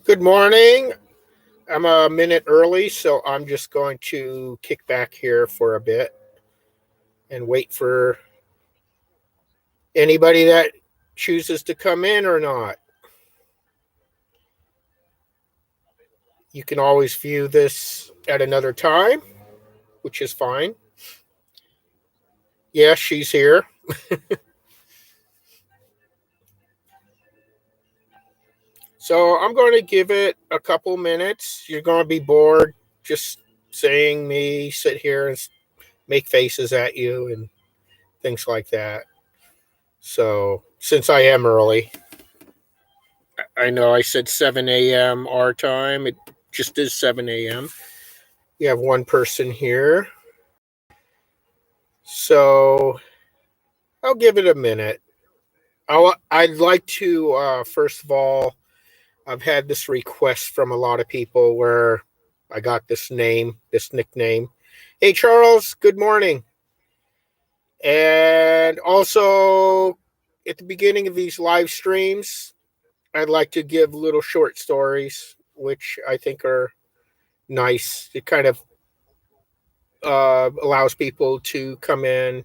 Good morning. I'm a minute early, so I'm just going to kick back here for a bit and wait for anybody that chooses to come in or not. You can always view this at another time, which is fine. Yes, she's here. So I'm going to give it a couple minutes. You're going to be bored just seeing me sit here and make faces at you and things like that. So, since I am early, I know I said 7 a.m. our time. It just is 7 a.m. You have one person here. So I'll give it a minute. I'd like to, first of all, I've had this request from a lot of people where I got this name, this nickname. Hey, Charles, good morning. And also, at the beginning of these live streams, I'd like to give little short stories, which I think are nice. It kind of allows people to come in.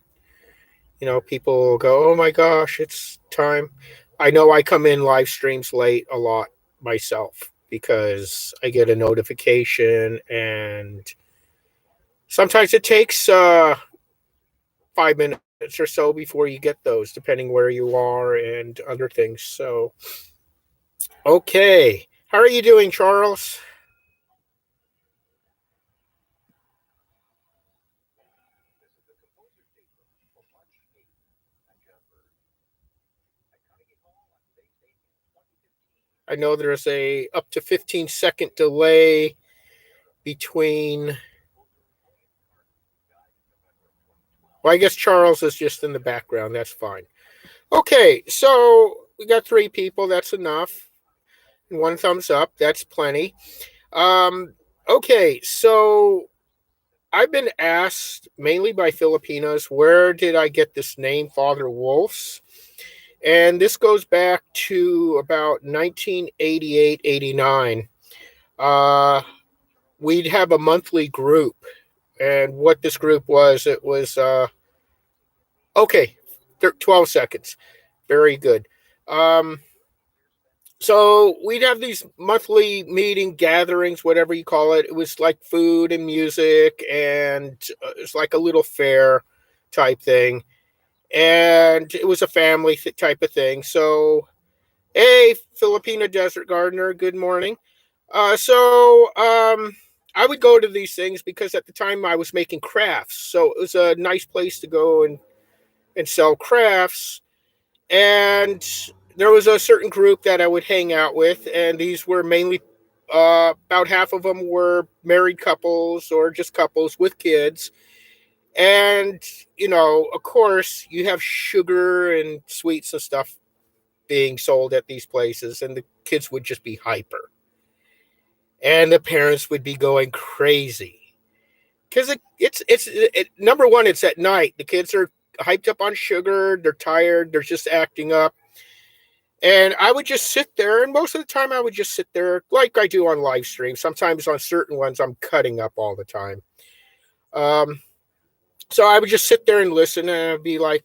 People go, "Oh my gosh, it's time." I know I come in live streams late a lot myself because I get a notification, and sometimes it takes 5 minutes or so before you get those, depending where you are and other things. So, okay, how are you doing, Charles? I know there's a up to 15-second delay between. Well, I guess Charles is just in the background. That's fine. Okay, so we got three people. That's enough. And one thumbs up. That's plenty. Um, okay, so I've been asked mainly by Filipinos, where did I get this name, Father Wolf's? And this goes back to about 1988, 89. Uh, we'd have a monthly group. And what this group was, it was, okay, 12 seconds. Very good. Um, so we'd have these monthly meeting gatherings, whatever you call it. It was like food and music, and it's like a little fair type thing. And it was a family type of thing. So, hey, Filipino Desert Gardener, good morning. I would go to these things because at the time I was making crafts. So it was a nice place to go and sell crafts. And there was a certain group that I would hang out with, and these were mainly about half of them were married couples or just couples with kids. And, of course, you have sugar and sweets and stuff being sold at these places, and the kids would just be hyper. And the parents would be going crazy because number one, it's at night. The kids are hyped up on sugar. They're tired. They're just acting up. And I would just sit there, and most of the time I would just sit there like I do on live streams. Sometimes on certain ones, I'm cutting up all the time. Um, so I would just sit there and listen, and I'd be like,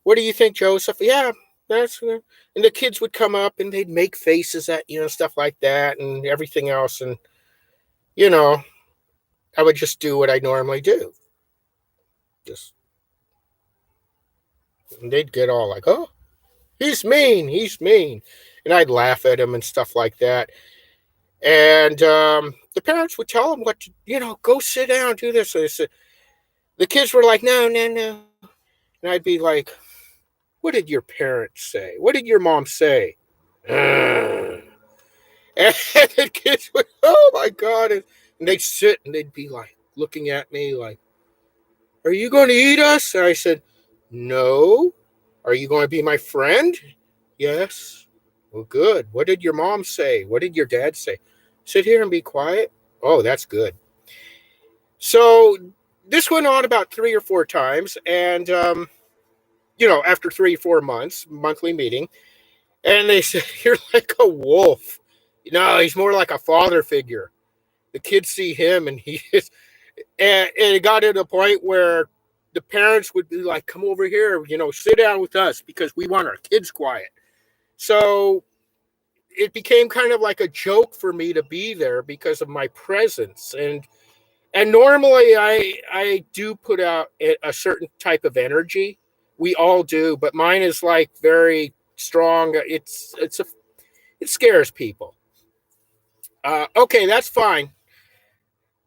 "What do you think, Joseph?" Yeah, that's. And the kids would come up, and they'd make faces at stuff like that, and everything else, and you know, I would just do what I normally do. Just, and they'd get all like, "Oh, he's mean," and I'd laugh at him and stuff like that. And the parents would tell them what to, go sit down, do this. So the kids were like, no, no, no. And I'd be like, what did your parents say? What did your mom say? And the kids would, oh my God. And they'd sit and they'd be like looking at me like, are you going to eat us? And I said, no. Are you going to be my friend? Yes. Well, good. What did your mom say? What did your dad say? Sit here and be quiet. Oh, that's good. So this went on about 3 or 4 times. And, after 3 or 4 months, monthly meeting, and they said, you're like a wolf. No, he's more like a father figure. The kids see him, and he is, and it got to the point where the parents would be like, "Come over here, sit down with us because we want our kids quiet." So it became kind of like a joke for me to be there because of my presence, and normally I do put out a certain type of energy. We all do, but mine is like very strong. It scares people. Okay, that's fine.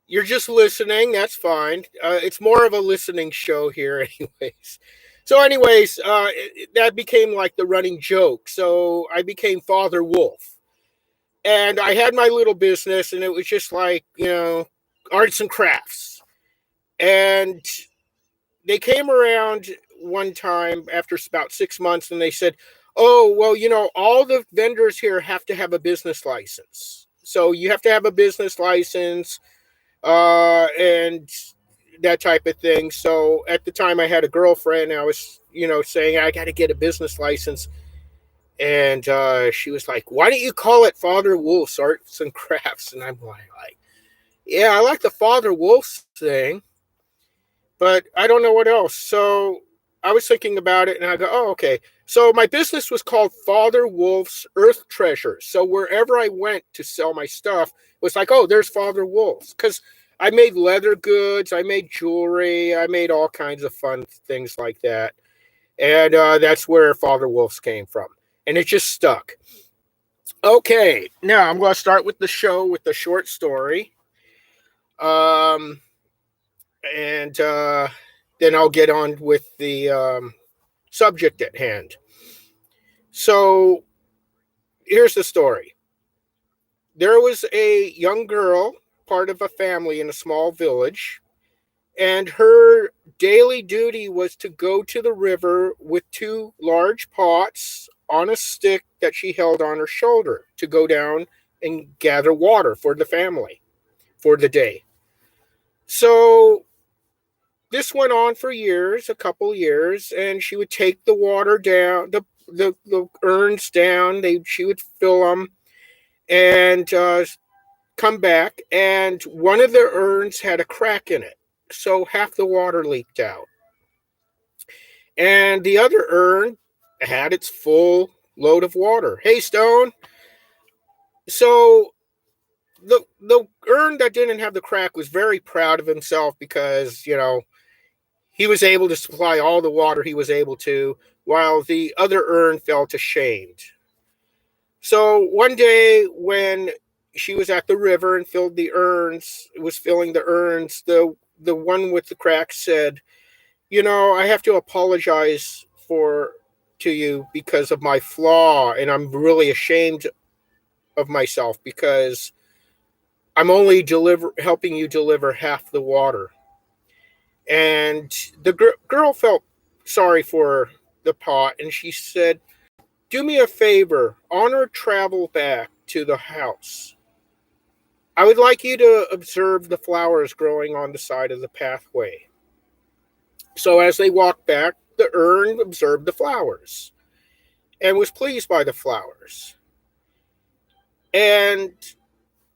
You're just listening. That's fine. It's more of a listening show here, anyways. So, anyways, that became like the running joke. So I became Father Wolf, and I had my little business, and it was just like arts and crafts. And they came around one time after about 6 months, and they said, "Oh, well, all the vendors here have to have a business license. So you have to have a business license, and that type of thing." So at the time, I had a girlfriend. And I was, saying I got to get a business license, and she was like, "Why don't you call it Father Wolf's Arts and Crafts?" And I'm like, "Yeah, I like the Father Wolf thing, but I don't know what else." So I was thinking about it, and I go, "Oh, okay." So my business was called Father Wolf's Earth Treasures. So wherever I went to sell my stuff, it was like, "Oh, there's Father Wolf's," because I made leather goods, I made jewelry, I made all kinds of fun things like that, and that's where Father Wolf's came from, and it just stuck. Okay, now I'm going to start with the show with the short story. Um, and then I'll get on with the subject at hand. So here's the story. There was a young girl, part of a family in a small village, and her daily duty was to go to the river with two large pots on a stick that she held on her shoulder to go down and gather water for the family for the day. So this went on for years, a couple years, and she would take the water down, the urns down. She would fill them and come back, and one of the urns had a crack in it, so half the water leaked out, and the other urn had its full load of water. Hey, Stone. So the urn that didn't have the crack was very proud of himself because he was able to supply all the water he was able to, while the other urn felt ashamed. So one day when she was at the river and was filling the urns, the one with the crack said, "I have to apologize to you because of my flaw, and I'm really ashamed of myself because I'm only helping you deliver half the water." And the girl felt sorry for the pot, and she said, "Do me a favor, on our travel back to the house, I would like you to observe the flowers growing on the side of the pathway." So as they walked back, the urn observed the flowers and was pleased by the flowers. And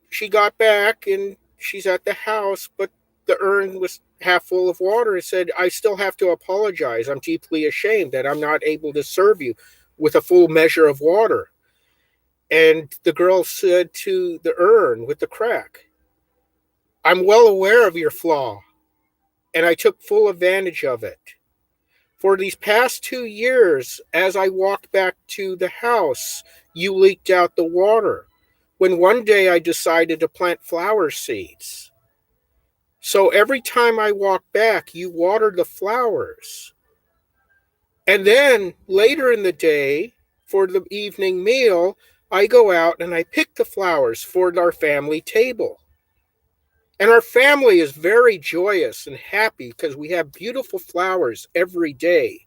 she got back and she's at the house, but the urn was half full of water and said, "I still have to apologize. I'm deeply ashamed that I'm not able to serve you with a full measure of water." And the girl said to the urn with the crack, "I'm well aware of your flaw, and I took full advantage of it. For these past 2 years, as I walked back to the house, you leaked out the water, when one day I decided to plant flower seeds. So every time I walk back, you water the flowers. And then later in the day, for the evening meal, I go out and I pick the flowers for our family table. And our family is very joyous and happy because we have beautiful flowers every day.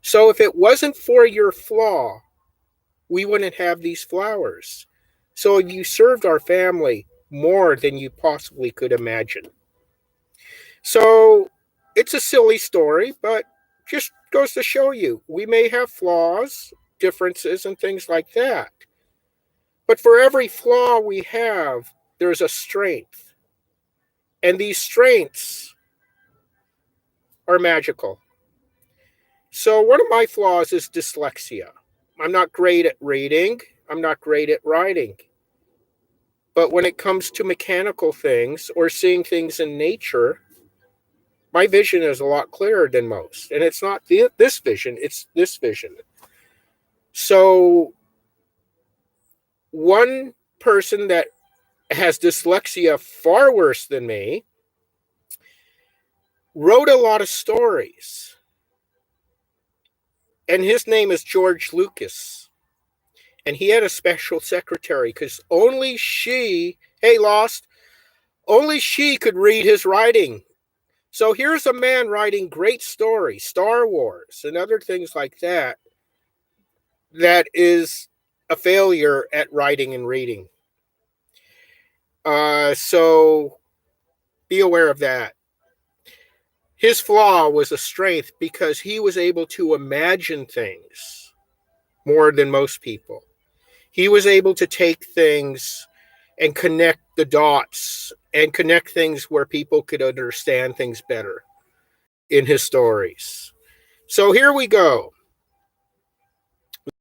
So if it wasn't for your flaw, we wouldn't have these flowers. So you served our family more than you possibly could imagine." So it's a silly story, but just goes to show you we may have flaws, differences, and things like that. But for every flaw we have, there's a strength. And these strengths are magical. So one of my flaws is dyslexia. I'm not great at reading. I'm not great at writing. But when it comes to mechanical things or seeing things in nature, my vision is a lot clearer than most. And it's not this vision, it's this vision. So one person that has dyslexia far worse than me wrote a lot of stories. And his name is George Lucas. And he had a special secretary because only she, hey, Lost, only she could read his writing. So here's a man writing great stories, Star Wars, and other things like that, that is a failure at writing and reading. So be aware of that. His flaw was a strength because he was able to imagine things more than most people. He was able to take things and connect the dots and connect things where people could understand things better in his stories. So here we go.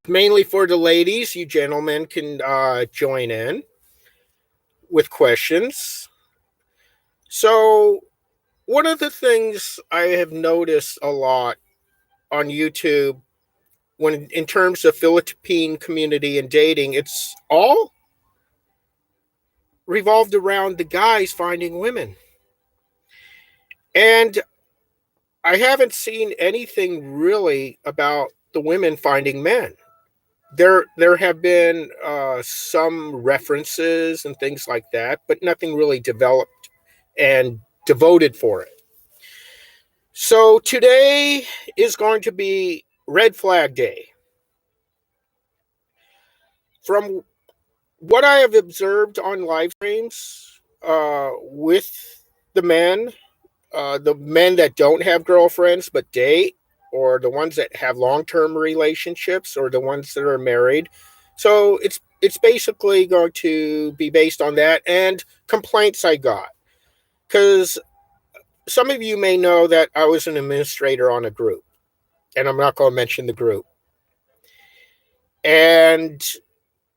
Mainly for the ladies, you gentlemen can join in with questions. So one of the things I have noticed a lot on YouTube when in terms of Philippine community and dating, it's all revolved around the guys finding women. And I haven't seen anything really about the women finding men. There have been some references and things like that, but nothing really developed and devoted for it. So today is going to be Red Flag Day. From what I have observed on live streams with the men that don't have girlfriends but date, or the ones that have long-term relationships, or the ones that are married. So it's basically going to be based on that and complaints I got. Because some of you may know that I was an administrator on a group, and I'm not going to mention the group. And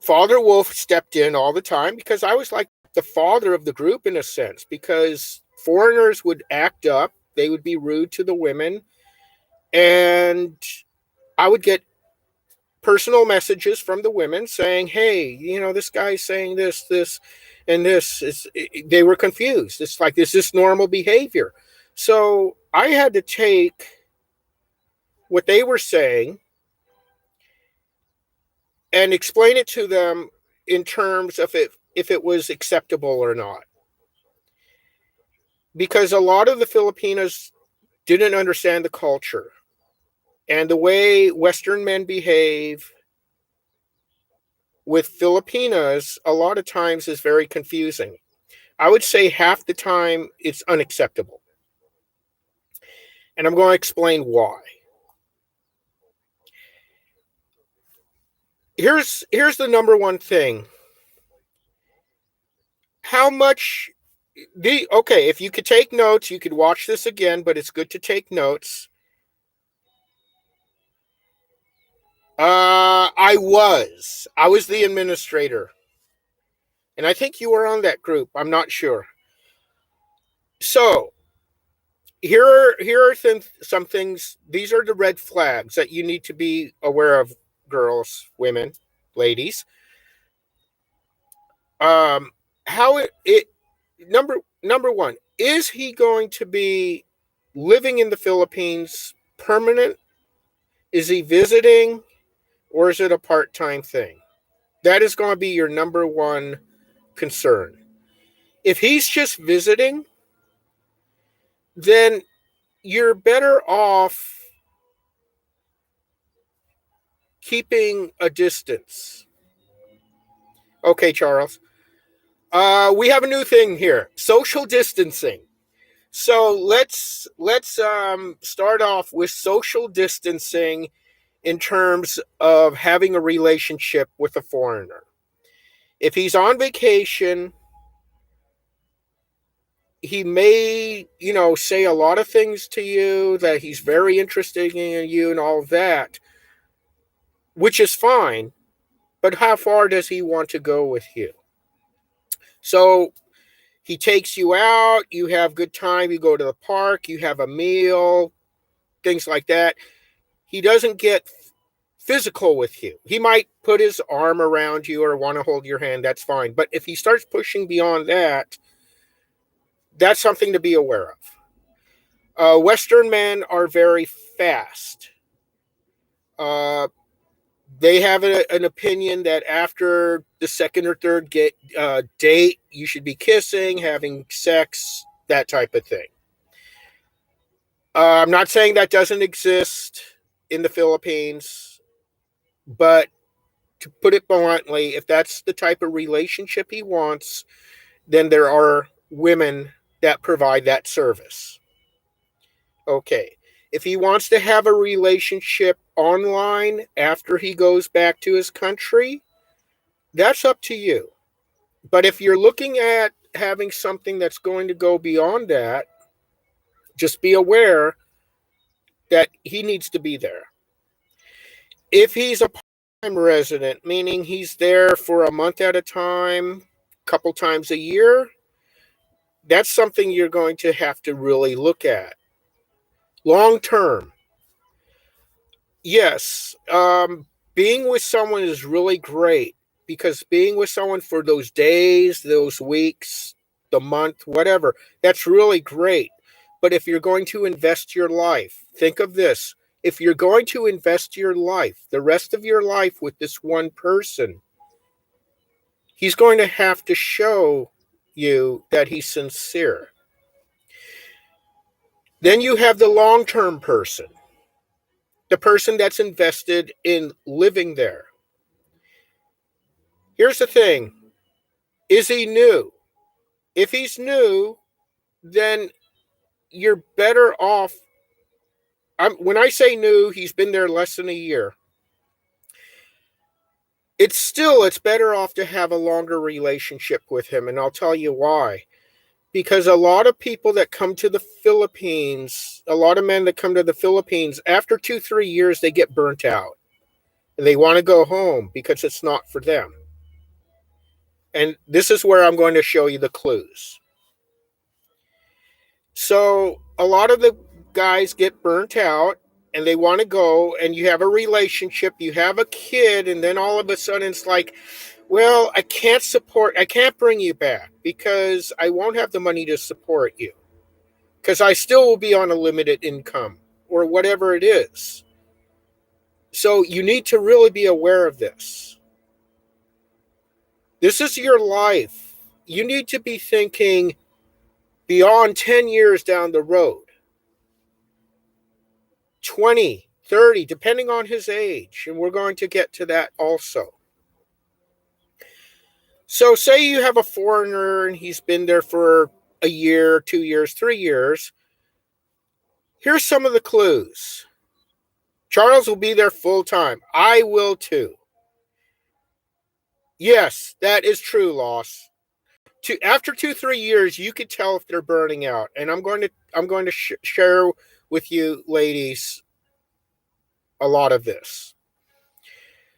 Father Wolf stepped in all the time because I was like the father of the group in a sense, because foreigners would act up, they would be rude to the women, and I would get personal messages from the women saying, hey, this guy's saying this, and this. They were confused. It's like, is this normal behavior? So I had to take what they were saying and explain it to them in terms of if it was acceptable or not. Because a lot of the Filipinos didn't understand the culture. And the way Western men behave with Filipinas a lot of times is very confusing. I would say half the time it's unacceptable. And I'm going to explain why. Here's the number one thing. How much if you could take notes, you could watch this again, but it's good to take notes. I was the administrator. And I think you were on that group. I'm not sure. So here are some things. These are the red flags that you need to be aware of, girls, women, ladies. How it number one, is he going to be living in the Philippines permanent? Is he visiting, or is it a part-time thing? That is going to be your number one concern. If he's just visiting, then you're better off keeping a distance. Okay, Charles. We have a new thing here: social distancing. So let's start off with social distancing in terms of having a relationship with a foreigner. If he's on vacation, he may, say a lot of things to you that he's very interested in you and all of that, which is fine. But how far does he want to go with you? So he takes you out, you have good time, you go to the park, you have a meal, things like that. He doesn't get physical with you. He might put his arm around you or want to hold your hand, that's fine. But if he starts pushing beyond that, that's something to be aware of. Western men are very fast. Uh, they have an opinion that after the second or third date, you should be kissing, having sex, that type of thing. I'm not saying that doesn't exist in the Philippines, but to put it bluntly, if that's the type of relationship he wants, then there are women that provide that service. Okay. If he wants to have a relationship online after he goes back to his country, that's up to you. But if you're looking at having something that's going to go beyond that, just be aware that he needs to be there. If he's a part-time resident, meaning he's there for a month at a time, a couple times a year, that's something you're going to have to really look at. Long term, yes, being with someone is really great because being with someone for those days, those weeks, the month, whatever, that's really great. But if you're going to invest your life, think of this. If you're going to invest your life, the rest of your life with this one person, he's going to have to show you that he's sincere. Then you have the long term person, the person that's invested in living there. Here's the thing, is he new? If he's new, then you're better off. When I say new, he's been there less than a year. It's better off to have a longer relationship with him, and I'll tell you why. Because a lot of people that come to the Philippines, a lot of men that come to the Philippines, after 2-3 years, they get burnt out. And they want to go home because it's not for them. And this is where I'm going to show you the clues. So a lot of the guys get burnt out and they want to go, and you have a relationship, you have a kid, and then all of a sudden it's like, well, I can't bring you back because I won't have the money to support you because I still will be on a limited income or whatever it is. So you need to really be aware of this. This is your life. You need to be thinking beyond 10 years down the road, 20, 30, depending on his age. And we're going to get to that also. So say you have a foreigner and he's been there for a year, 2 years, 3 years. Here's some of the clues. Charles will be there full time. I will too. Yes, that is true, Loss. After 2-3 years, you could tell if they're burning out. And I'm going to share with you, ladies, a lot of this.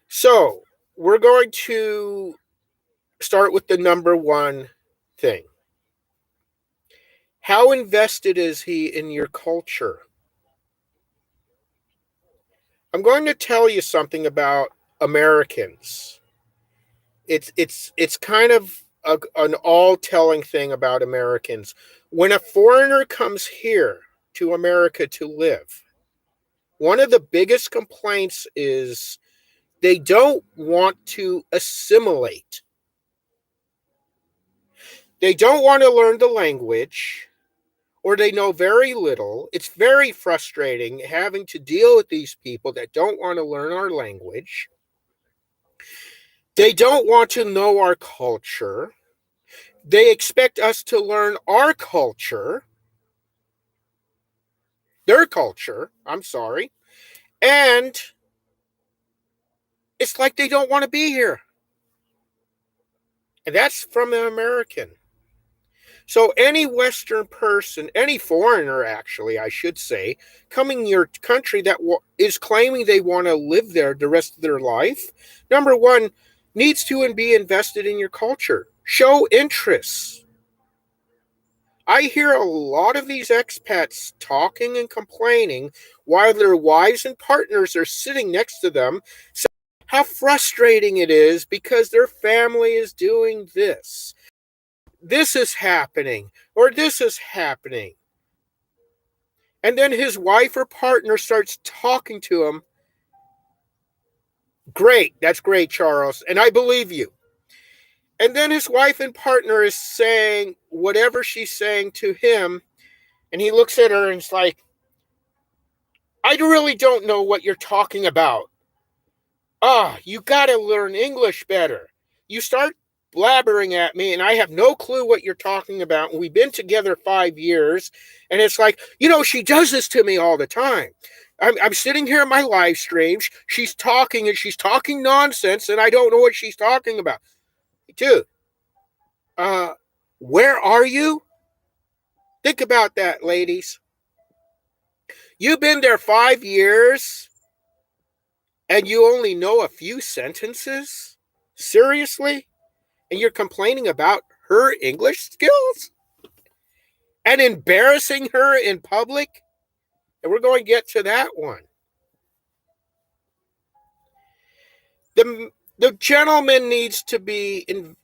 So we're going to start with the number one thing. How invested is he in your culture? I'm going to tell you something about Americans. It's kind of an all-telling thing about Americans. When a foreigner comes here to America to live, one of the biggest complaints is they don't want to assimilate. They don't want to learn the language, or they know very little. It's very frustrating having to deal with these people that don't want to learn our language. They don't want to know our culture. They expect us to learn our culture, their culture, I'm sorry. And it's like they don't want to be here. And that's from an American. So any Western person, any foreigner, actually, I should say, coming to your country that is claiming they want to live there the rest of their life, number one, needs to and be invested in your culture. Show interest. I hear a lot of these expats talking and complaining while their wives and partners are sitting next to them, saying how frustrating it is because their family is doing this. This is happening, or this is happening. And then his wife or partner starts talking to him. Great, that's great, Charles, and I believe you. And then his wife and partner is saying whatever she's saying to him, and he looks at her and is like, I really don't know what you're talking about. You got to learn English better. You start blabbering at me, and I have no clue what you're talking about. And we've been together 5 years, and it's like, she does this to me all the time. I'm sitting here in my live streams. She's talking, and she's talking nonsense, and I don't know what she's talking about. Dude, where are you? Think about that, ladies. You've been there 5 years, and you only know a few sentences? Seriously? And you're complaining about her English skills? And embarrassing her in public? And we're going to get to that one. The gentleman needs to be, and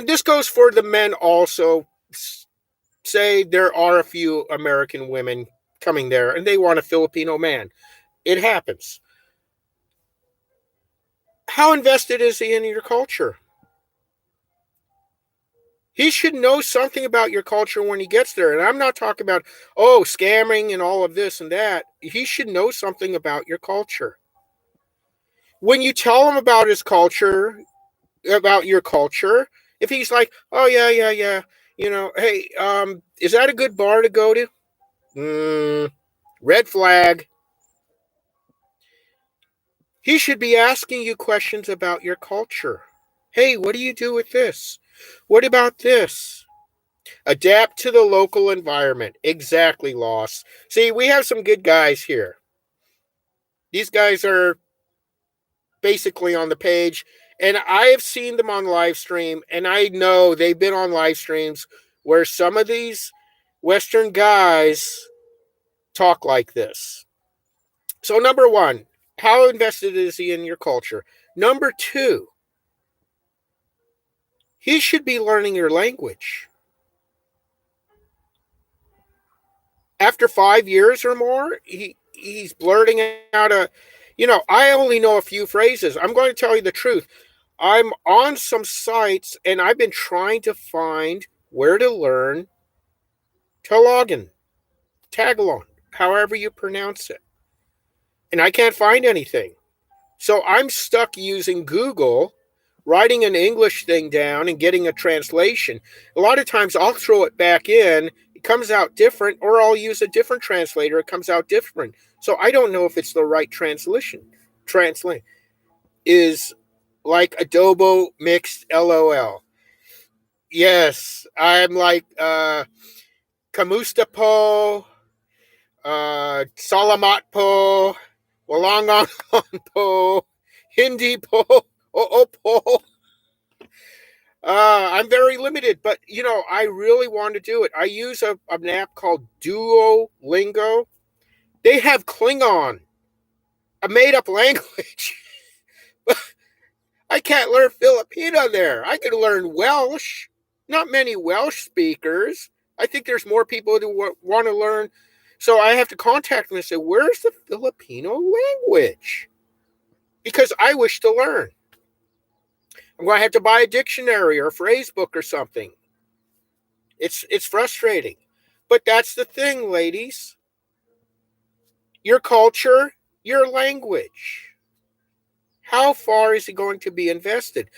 this goes for the men also. Say there are a few American women coming there and they want a Filipino man. It happens. How invested is he in your culture? He should know something about your culture when he gets there. And I'm not talking about, scamming and all of this and that. He should know something about your culture. When you tell him about his culture, about your culture, if he's like, oh, yeah, hey, is that a good bar to go to? Red flag. He should be asking you questions about your culture. Hey, what do you do with this? What about this? Adapt to the local environment. Exactly, Loss. See, we have some good guys here. These guys are basically on the page, and I have seen them on live stream, and I know they've been on live streams where some of these Western guys talk like this. So, number one, how invested is he in your culture? Number two, he should be learning your language. After 5 years or more, he's blurting out I only know a few phrases. I'm going to tell you the truth. I'm on some sites and I've been trying to find where to learn Tagalog, however you pronounce it. And I can't find anything. So I'm stuck using Google, writing an English thing down and getting a translation. A lot of times I'll throw it back in, it comes out different, or I'll use a different translator, it comes out different. So I don't know if it's the right translation. Translate is like adobo mixed LOL. Yes, I'm like Kamusta po, Salamat po, Walangan po, Hindi po, Oo po. I'm very limited, but I really want to do it. I use an app called Duolingo. They have Klingon, a made-up language. I can't learn Filipino there. I can learn Welsh. Not many Welsh speakers. I think there's more people who want to learn. So I have to contact them and say, where's the Filipino language? Because I wish to learn. I'm going to have to buy a dictionary or a phrase book or something. It's frustrating. But that's the thing, ladies. Your culture, your language. How far is he going to be invested?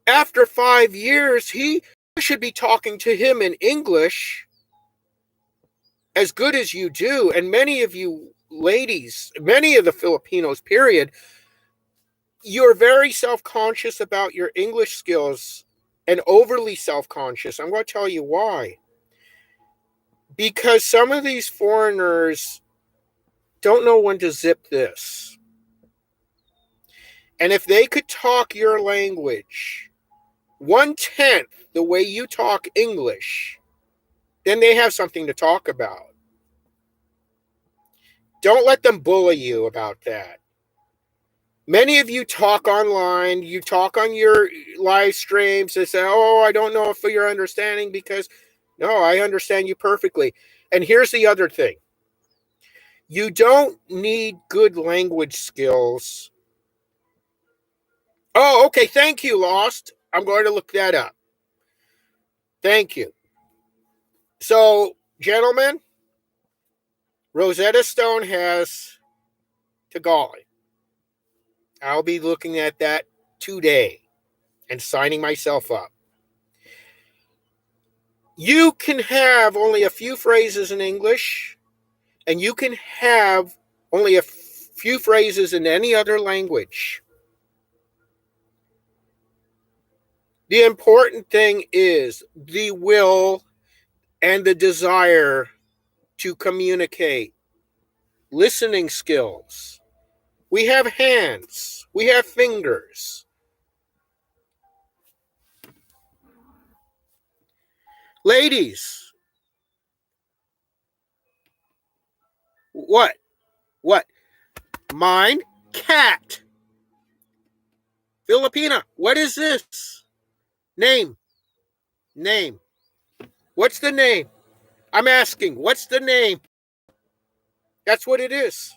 After 5 years, he should be talking to him in English as good as you do. And many of you ladies, many of the Filipinos, period, you're very self-conscious about your English skills. and overly self-conscious. I'm going to tell you why. Because some of these foreigners don't know when to zip this. And if they could talk your language 1/10 the way you talk English, then they have something to talk about. Don't let them bully you about that. Many of you talk online, you talk on your live streams and say, oh, I don't know if you're understanding, because no, I understand you perfectly. And here's the other thing. You don't need good language skills. Oh, okay. Thank you, Lost. I'm going to look that up. Thank you. So, gentlemen, Rosetta Stone has Tagalog. I'll be looking at that today and signing myself up. You can have only a few phrases in English, and you can have only a few phrases in any other language. The important thing is the will and the desire to communicate. Listening skills. We have hands. We have fingers. Ladies, what? What? Mine? Cat. Filipina, what is this? Name. Name. What's the name? I'm asking, what's the name? That's what it is.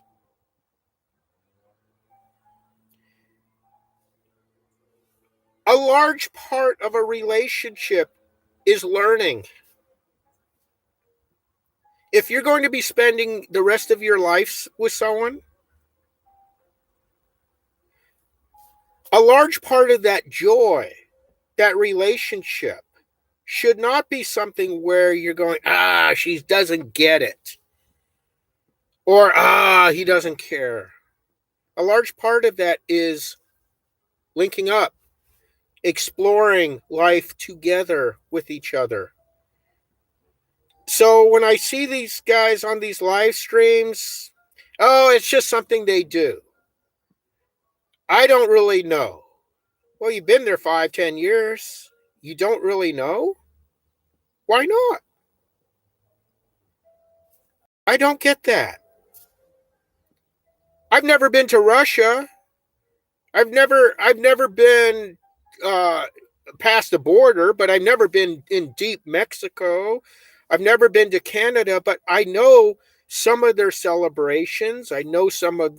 A large part of a relationship is learning. If you're going to be spending the rest of your life with someone, a large part of that joy, that relationship, should not be something where you're going, she doesn't get it. Or, he doesn't care. A large part of that is linking up, exploring life together with each other. So when I see these guys on these live streams, it's just something they do. I don't really know. Well, you've been there 5, 10 years. You don't really know? Why not? I don't get that. I've never been to Russia. I've never been past the border, but I've never been in deep Mexico. I've never been to Canada, but I know some of their celebrations. I know some of,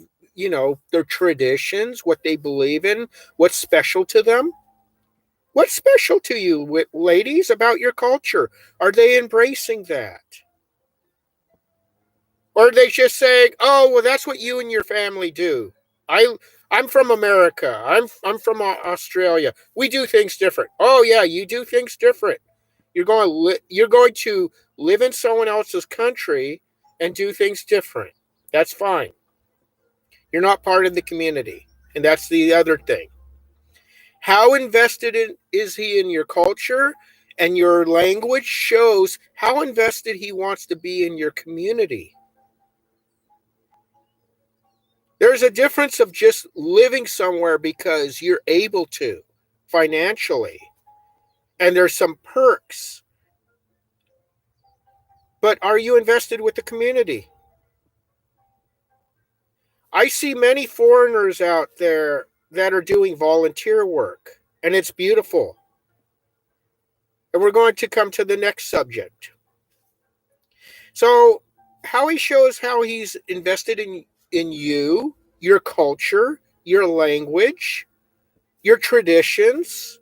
their traditions, what they believe in, what's special to them. What's special to you, ladies, about your culture? Are they embracing that? Or are they just saying, "Oh, well, that's what you and your family do"? I'm from America. I'm from Australia. We do things different. Oh yeah, you do things different. You're going to live in someone else's country and do things different. That's fine. You're not part of the community, and that's the other thing. How invested is he in your culture? And your language shows how invested he wants to be in your community. There's a difference of just living somewhere because you're able to financially, and there's some perks. But are you invested with the community? I see many foreigners out there that are doing volunteer work, and it's beautiful. And we're going to come to the next subject. So, how he shows how he's invested in you, your culture, your language, your traditions,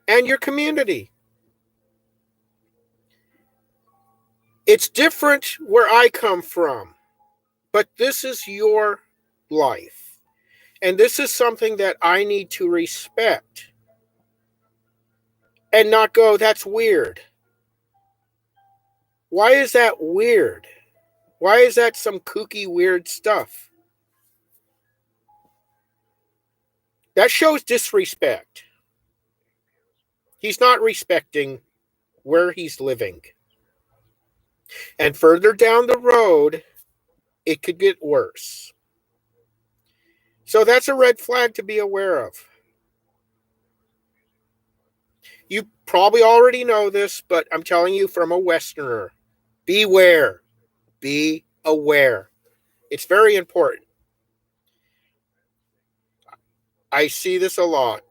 and your community. It's different where I come from, but this is your life. And this is something that I need to respect and not go, that's weird. Why is that weird? Why is that some kooky, weird stuff? That shows disrespect. He's not respecting where he's living. And further down the road, it could get worse. So that's a red flag to be aware of. You probably already know this, but I'm telling you from a Westerner, beware. Be aware. It's very important. I see this a lot.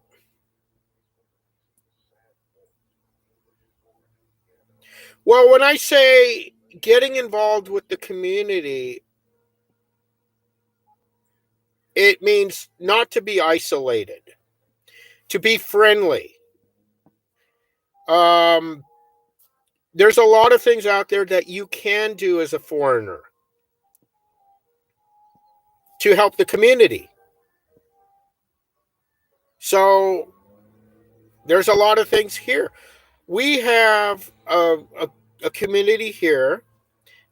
Well, when I say getting involved with the community, it means not to be isolated, to be friendly. Um, there's a lot of things out there that you can do as a foreigner to help the community. So there's a lot of things here. We have a community here.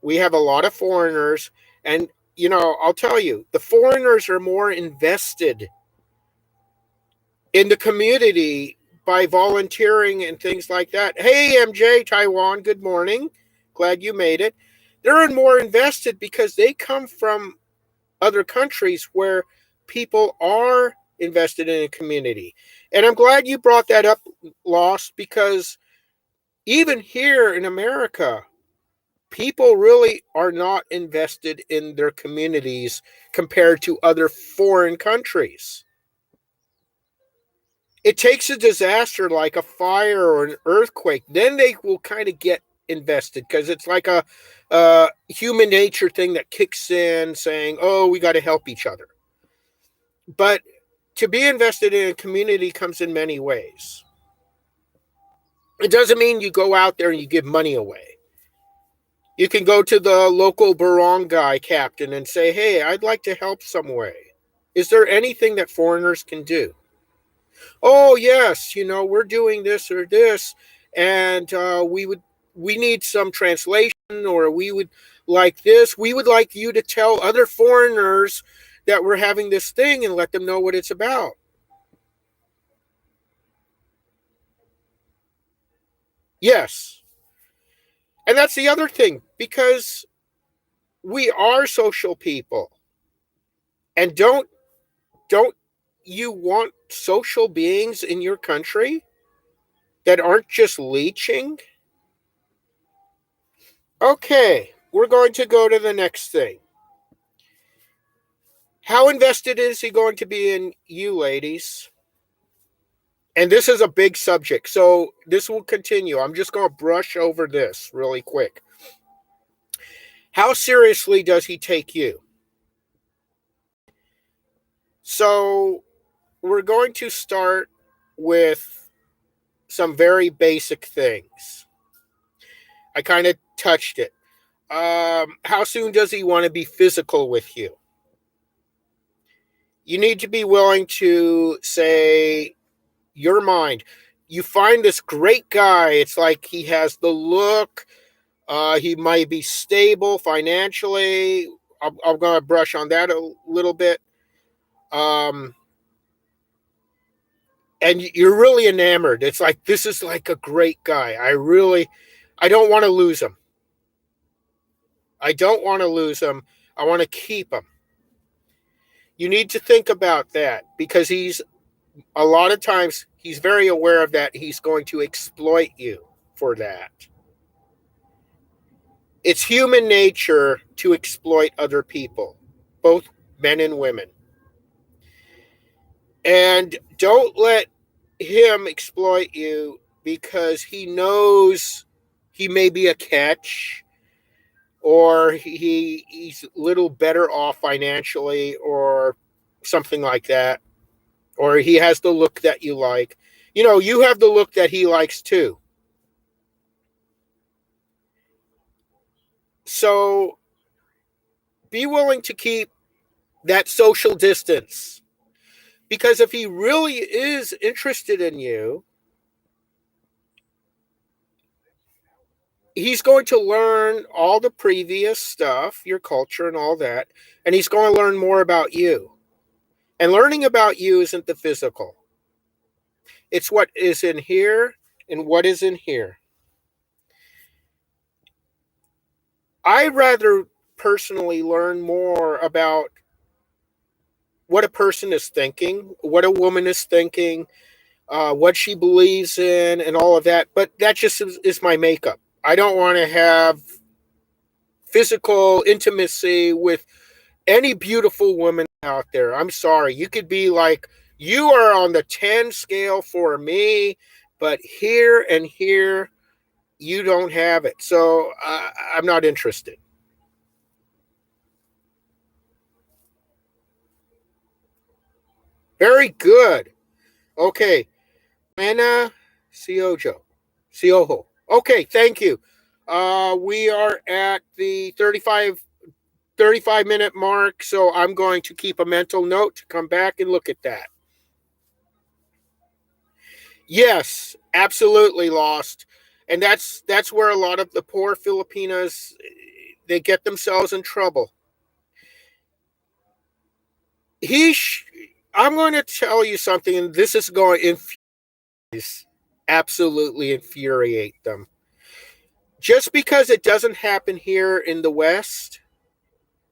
We have a lot of foreigners. And, I'll tell you, the foreigners are more invested in the community by volunteering and things like that. Hey, MJ, Taiwan, good morning. Glad you made it. They're more invested because they come from other countries where people are invested in a community. And I'm glad you brought that up, Lost, because even here in America, people really are not invested in their communities compared to other foreign countries. It takes a disaster like a fire or an earthquake, then they will kind of get invested because it's like a human nature thing that kicks in saying, oh, we got to help each other. But to be invested in a community comes in many ways. It doesn't mean you go out there and you give money away. You can go to the local barangay captain and say, hey, I'd like to help some way. Is there anything that foreigners can do? Oh, yes, we're doing this or this, and we need some translation, or we would like this. We would like you to tell other foreigners that we're having this thing and let them know what it's about. Yes. And that's the other thing, because we are social people. And don't you want social beings in your country that aren't just leeching? Okay, we're going to go to the next thing. How invested is he going to be in you, ladies? And this is a big subject, so this will continue. I'm just going to brush over this really quick. How seriously does he take you? So we're going to start with some very basic things. I kind of touched it. How soon does he want to be physical with you? You need to be willing to say your mind. You find this great guy. It's like he has the look. He might be stable financially. I'm going to brush on that a little bit. And you're really enamored. It's like, this is like a great guy. I don't want to lose him. I don't want to lose him. I want to keep him. You need to think about that, because a lot of times he's very aware of that. He's going to exploit you for that. It's human nature to exploit other people, both men and women. And don't let him exploit you because he knows he may be a catch, or he's a little better off financially, or something like that, or he has the look that you like. You have the look that he likes too. So be willing to keep that social distance, because if he really is interested in you, he's going to learn all the previous stuff, your culture and all that, and he's going to learn more about you. And learning about you isn't the physical. It's what is in here and what is in here. I'd rather personally learn more about what a person is thinking, what a woman is thinking, what she believes in, and all of that. But that just is my makeup. I don't want to have physical intimacy with any beautiful woman out there. I'm sorry. You could be like, you are on the 10 scale for me, but here and here, you don't have it. So I'm not interested. Very good. Okay. Mana Siojo. Sioho. Okay, thank you. We are at the 35 minute mark, so I'm going to keep a mental note to come back and look at that. Yes, absolutely lost. And that's where a lot of the poor Filipinas, they get themselves in trouble. He sh- I'm going to tell you something, and this is going to absolutely infuriate them. Just because it doesn't happen here in the West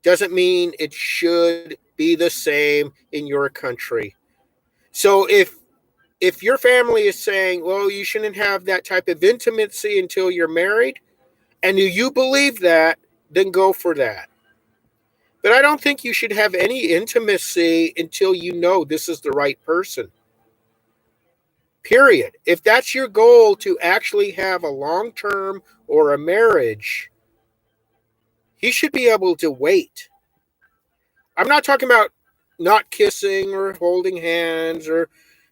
doesn't mean it should be the same in your country. So if your family is saying, well, you shouldn't have that type of intimacy until you're married, and you believe that, then go for that. But I don't think you should have any intimacy until you know this is the right person. Period. If that's your goal, to actually have a long term or a marriage, he should be able to wait. I'm not talking about not kissing or holding hands or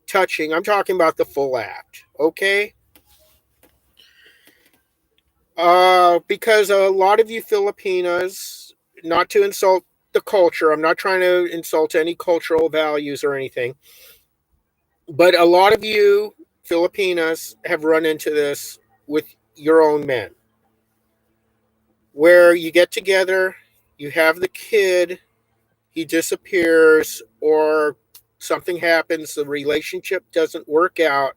touching. I'm talking about the full act. Okay? Because a lot of you Filipinas, not to insult the culture, I'm not trying to insult any cultural values or anything, but a lot of you Filipinas have run into this with your own men, where you get together, you have the kid, he disappears, or something happens, the relationship doesn't work out,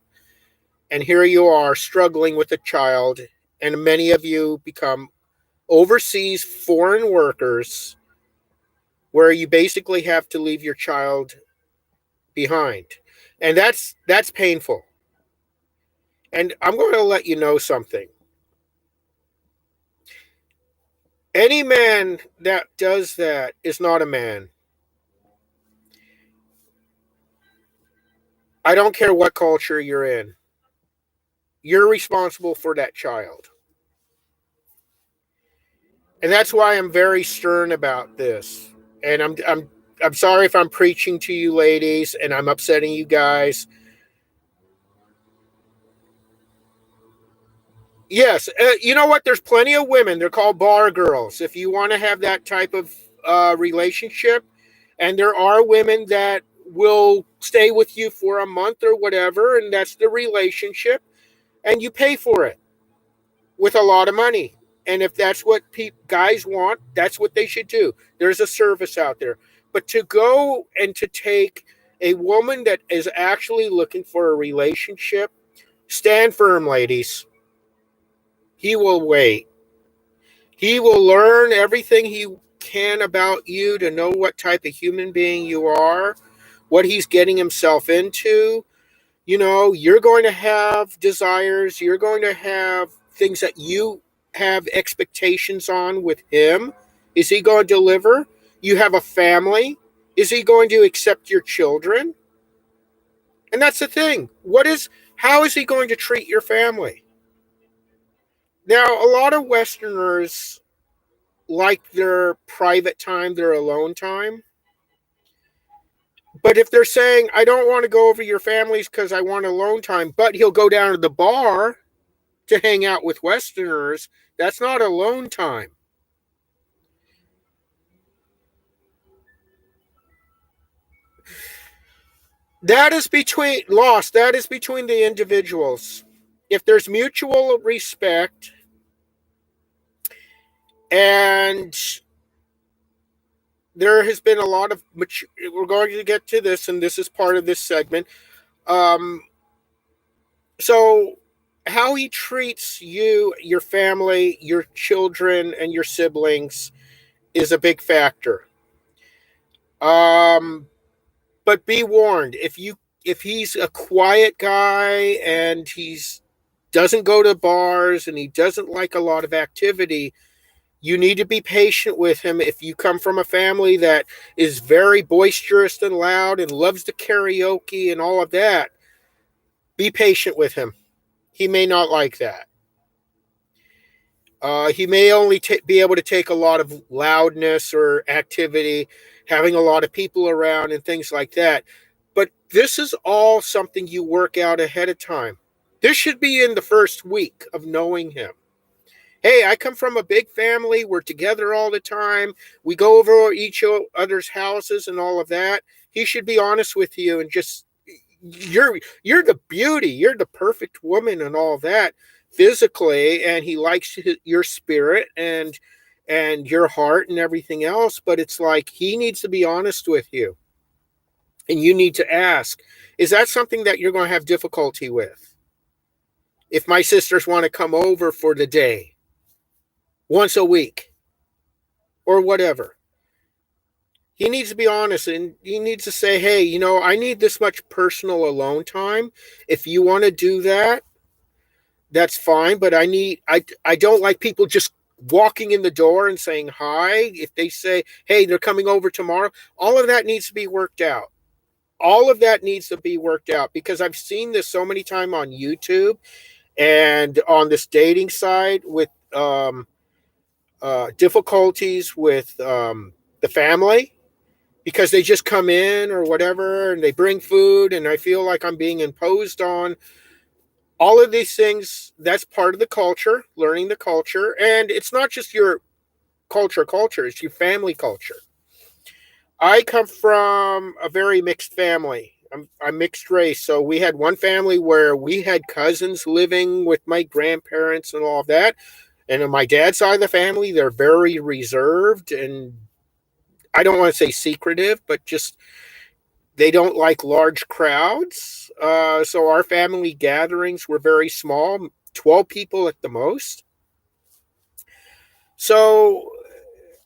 and here you are struggling with a child, and many of you become overseas foreign workers where you basically have to leave your child behind. And that's painful. And I'm going to let you know something. Any man that does that is not a man. I don't care what culture you're in. You're responsible for that child. And that's why I'm very stern about this. And I'm sorry if I'm preaching to you ladies and I'm upsetting you guys. Yes, you know what? There's plenty of women. They're called bar girls. If you want to have that type of relationship, and there are women that will stay with you for a month or whatever, and that's the relationship, and you pay for it with a lot of money. And if that's what guys want, that's what they should do. There's a service out there. But to go and to take a woman that is actually looking for a relationship, stand firm, ladies. He will wait. He will learn everything he can about you to know what type of human being you are, what he's getting himself into. You know, you're going to have desires, you're going to have things that you have expectations on with him. Is he going to deliver? You have a family. Is he going to accept your children? And that's the thing. How is he going to treat your family? Now, a lot of Westerners like their private time, their alone time. But if they're saying, I don't want to go over your families because I want alone time, but he'll go down to the bar to hang out with Westerners, that's not alone time. That is between the individuals. If there's mutual respect and there has been a lot of we're going to get to this, and this is part of this segment. So how he treats you, your family, your children, and your siblings is a big factor. Um, but be warned, if he's a quiet guy and he's doesn't go to bars and he doesn't like a lot of activity, you need to be patient with him. If you come from a family that is very boisterous and loud and loves the karaoke and all of that, be patient with him. He may not like that. He may only be able to take a lot of loudness or activity, having a lot of people around and things like that. But this is all something you work out ahead of time. This should be in the first week of knowing him. Hey, I come from a big family. We're together all the time. We go over each other's houses and all of that. He should be honest with you and just you're the beauty. You're the perfect woman and all that physically, and he likes your spirit and your heart and everything else, but it's like he needs to be honest with you. And you need to ask, is that something that you're going to have difficulty with? If my sisters want to come over for the day, once a week, or whatever, he needs to be honest and he needs to say, hey, I need this much personal alone time. If you want to do that, that's fine. But I don't like people just walking in the door and saying hi. If they say, hey, they're coming over tomorrow, all of that needs to be worked out. All of that needs to be worked out because I've seen this so many times on YouTube and on this dating site with difficulties with the family because they just come in or whatever and they bring food and I feel like I'm being imposed on. All of these things, that's part of the culture, learning the culture. And it's not just your culture, it's your family culture. I come from a very mixed family. I'm mixed race. So we had one family where we had cousins living with my grandparents and all of that. And on my dad's side of the family, they're very reserved and I don't want to say secretive, but just they don't like large crowds. So our family gatherings were very small, 12 people at the most. So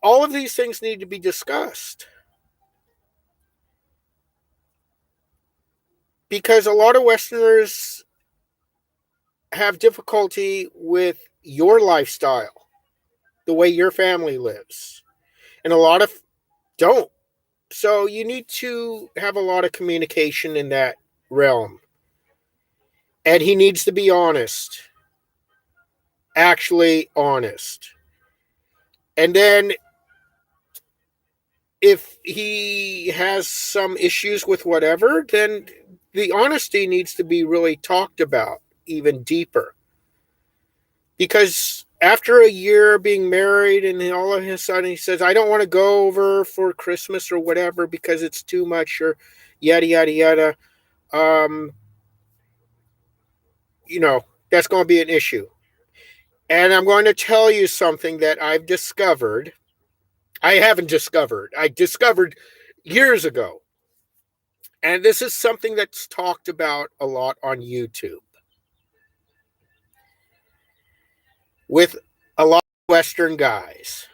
all of these things need to be discussed because a lot of Westerners have difficulty with your lifestyle, the way your family lives, and a lot of don't. So you need to have a lot of communication in that realm. And he needs to be honest, actually honest. And then if he has some issues with whatever, then the honesty needs to be really talked about even deeper. Because after a year being married and all of a sudden he says, I don't want to go over for Christmas or whatever because it's too much or yada, yada, yada. Um, that's going to be an issue. And I'm going to tell you something that I've discovered. I haven't discovered. I discovered years ago. And this is something that's talked about a lot on YouTube with a lot of Western guys.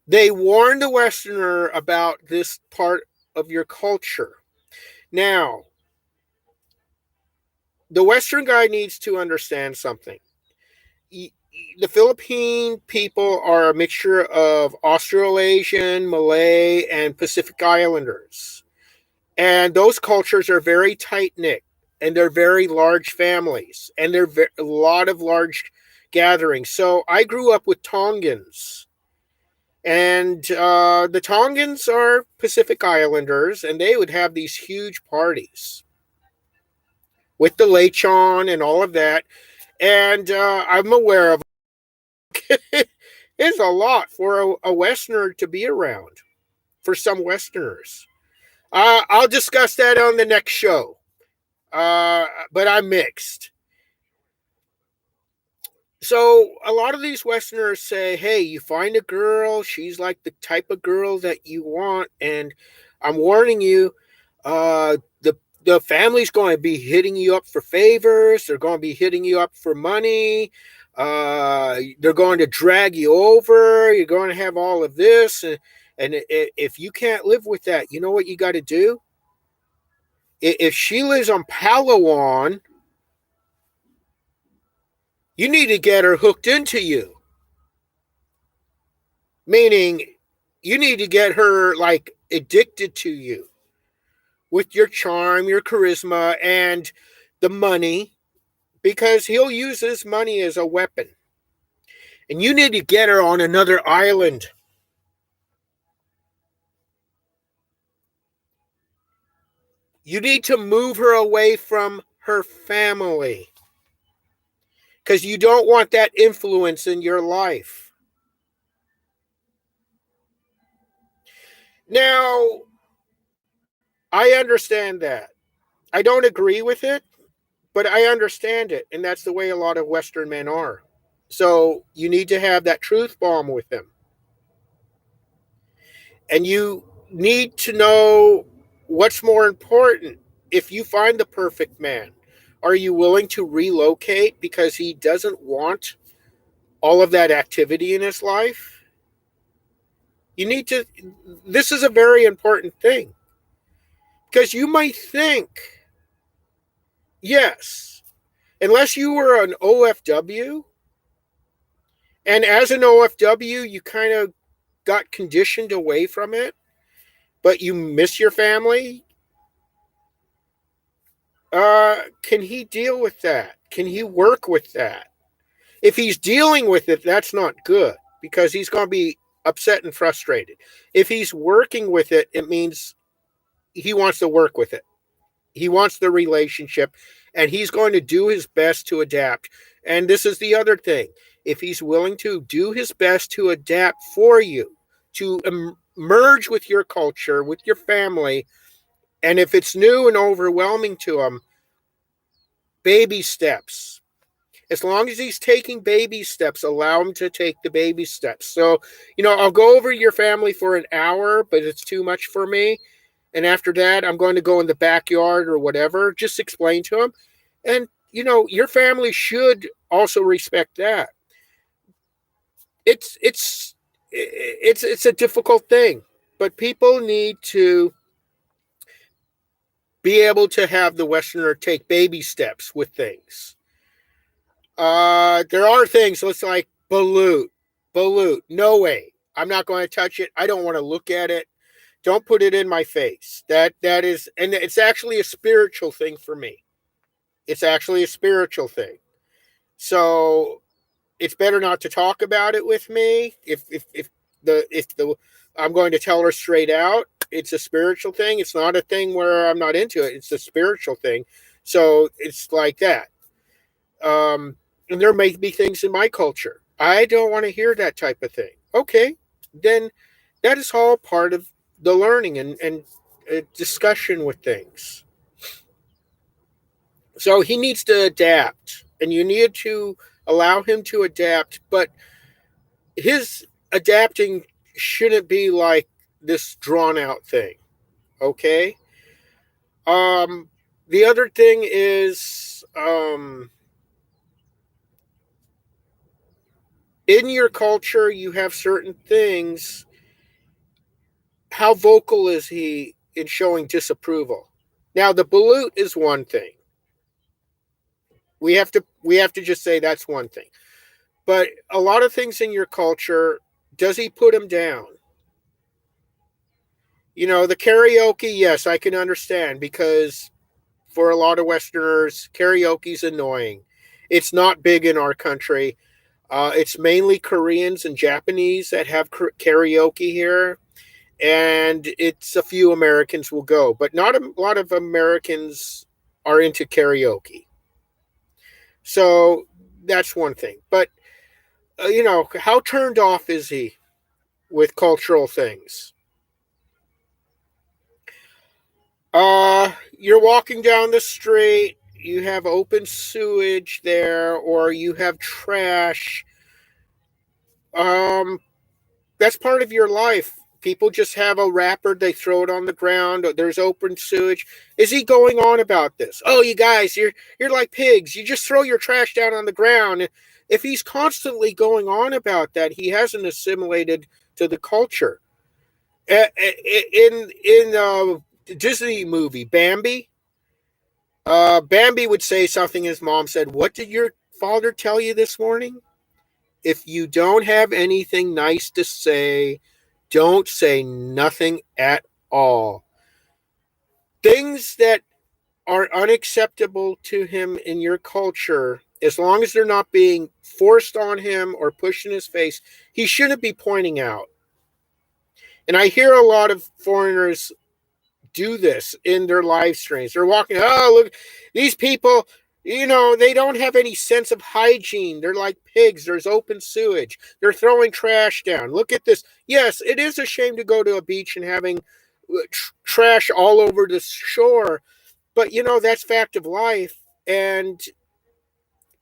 They warn the Westerner about this part of your culture. Now, the Western guy needs to understand something. The Philippine people are a mixture of Australasian, Malay, and Pacific Islanders. And those cultures are very tight knit and they're very large families and they're a lot of large gatherings. So I grew up with Tongans. And the Tongans are Pacific Islanders and they would have these huge parties with the lechon and all of that. And I'm aware of it's a lot for a Westerner to be around, for some Westerners. I'll discuss that on the next show. But I'm mixed. So a lot of these Westerners say, hey, you find a girl, she's like the type of girl that you want. And I'm warning you, the the family's going to be hitting you up for favors. They're going to be hitting you up for money. They're going to drag you over. You're going to have all of this. And if you can't live with that, you know what you got to do? If she lives on Palawan, you need to get her hooked into you. Meaning, you need to get her like addicted to you with your charm, your charisma, and the money, because he'll use this money as a weapon. And you need to get her on another island. You need to move her away from her family, because you don't want that influence in your life. Now, I understand that. I don't agree with it, but I understand it. And that's the way a lot of Western men are. So you need to have that truth bomb with them. And you need to know what's more important. If you find the perfect man, are you willing to relocate because he doesn't want all of that activity in his life? You need to, this is a very important thing, because you might think, yes, unless you were an OFW, and as an OFW, you kind of got conditioned away from it, but you miss your family. Can he deal with that? Can he work with that? If he's dealing with it, that's not good, because he's going to be upset and frustrated. If he's working with it, it means he wants to work with it. He wants the relationship, and he's going to do his best to adapt. And this is the other thing. If he's willing to do his best to adapt for you, to merge with your culture, with your family, and if it's new and overwhelming to him, baby steps. As long as he's taking baby steps, allow him to take the baby steps. So, I'll go over your family for an hour, but it's too much for me. And after that, I'm going to go in the backyard or whatever. Just explain to him. And, your family should also respect that. It's a difficult thing, but people need to be able to have the Westerner take baby steps with things. There are things, so it's like balut. No way. I'm not going to touch it. I don't want to look at it. Don't put it in my face. That is, and it's actually a spiritual thing for me. It's actually a spiritual thing. So it's better not to talk about it with me. If the I'm going to tell her straight out, it's a spiritual thing. It's not a thing where I'm not into it. It's a spiritual thing. So it's like that. And there may be things in my culture I don't want to hear that type of thing. Okay, then that is all part of the learning and discussion with things. So he needs to adapt, and you need to allow him to adapt, but his adapting shouldn't be like this drawn out thing. Okay. The other thing is, in your culture, you have certain things. How vocal is he in showing disapproval? Now, the balut is one thing. We have to just say that's one thing. But a lot of things in your culture, does he put him down? The karaoke, yes, I can understand, because for a lot of Westerners, karaoke's annoying. It's not big in our country. It's mainly Koreans and Japanese that have karaoke here, and it's a few Americans will go, but not a lot of Americans are into karaoke. So that's one thing. But, how turned off is he with cultural things? You're walking down the street, you have open sewage there, or you have trash. That's part of your life. People just have a wrapper, they throw it on the ground, or there's open sewage. Is he going on about this? Oh, you guys, you're like pigs. You just throw your trash down on the ground. If he's constantly going on about that, he hasn't assimilated to the culture. In the Disney movie Bambi, Bambi would say something. His mom said, "What did your father tell you this morning? If you don't have anything nice to say, don't say nothing at all." Things that are unacceptable to him in your culture, as long as they're not being forced on him or pushed in his face, he shouldn't be pointing out. And I hear a lot of foreigners do this in their live streams. They're walking, oh, look, these people, they don't have any sense of hygiene. They're like pigs. There's open sewage. They're throwing trash down. Look at this. Yes, it is a shame to go to a beach and having trash all over the shore. But, that's fact of life. And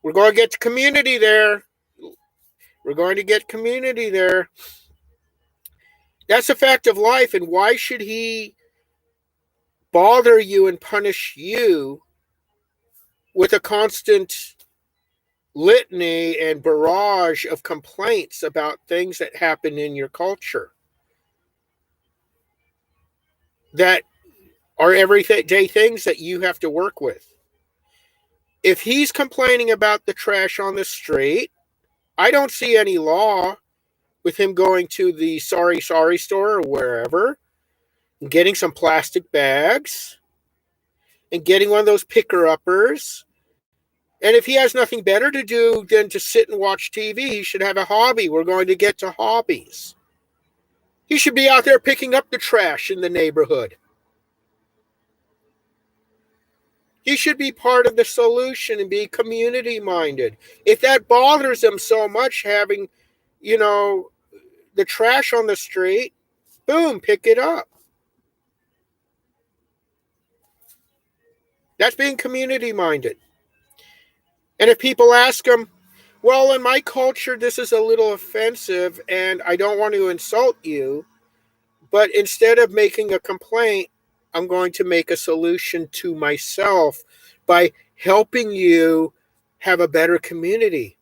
we're going to get community there. We're going to get community there. That's a fact of life. And why should he bother you and punish you with a constant litany and barrage of complaints about things that happen in your culture that are everyday things that you have to work with? If he's complaining about the trash on the street, I don't see any law with him going to the sorry store or wherever and getting some plastic bags and getting one of those picker-uppers. And if he has nothing better to do than to sit and watch TV, he should have a hobby. We're going to get to hobbies. He should be out there picking up the trash in the neighborhood. He should be part of the solution and be community-minded. If that bothers him so much, having, the trash on the street, boom, pick it up. That's being community-minded. And if people ask him, well, in my culture, this is a little offensive, and I don't want to insult you, but instead of making a complaint, I'm going to make a solution to myself by helping you have a better community.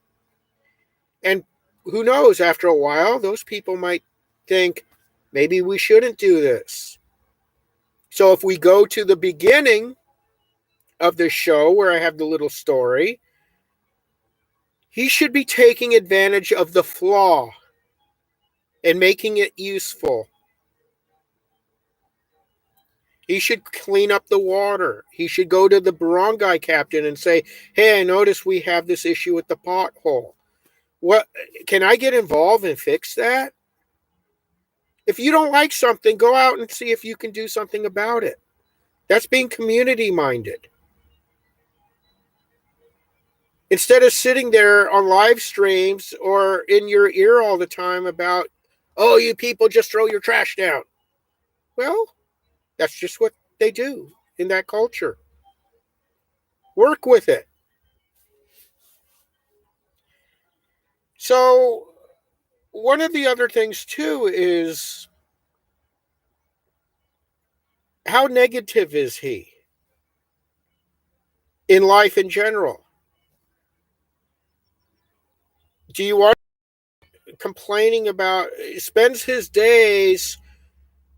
And who knows, after a while, those people might think, maybe we shouldn't do this. So if we go to the beginning of the show where I have the little story, he should be taking advantage of the flaw and making it useful. He should clean up the water. He should go to the barangay captain and say, hey, I noticed we have this issue with the pothole. What can I get involved and fix that? If you don't like something, go out and see if you can do something about it. That's being community-minded. Instead of sitting there on live streams or in your ear all the time about, oh, you people just throw your trash down. Well, that's just what they do in that culture. Work with it. So, one of the other things, too, is how negative is he in life in general? Do you want complaining about, spends his days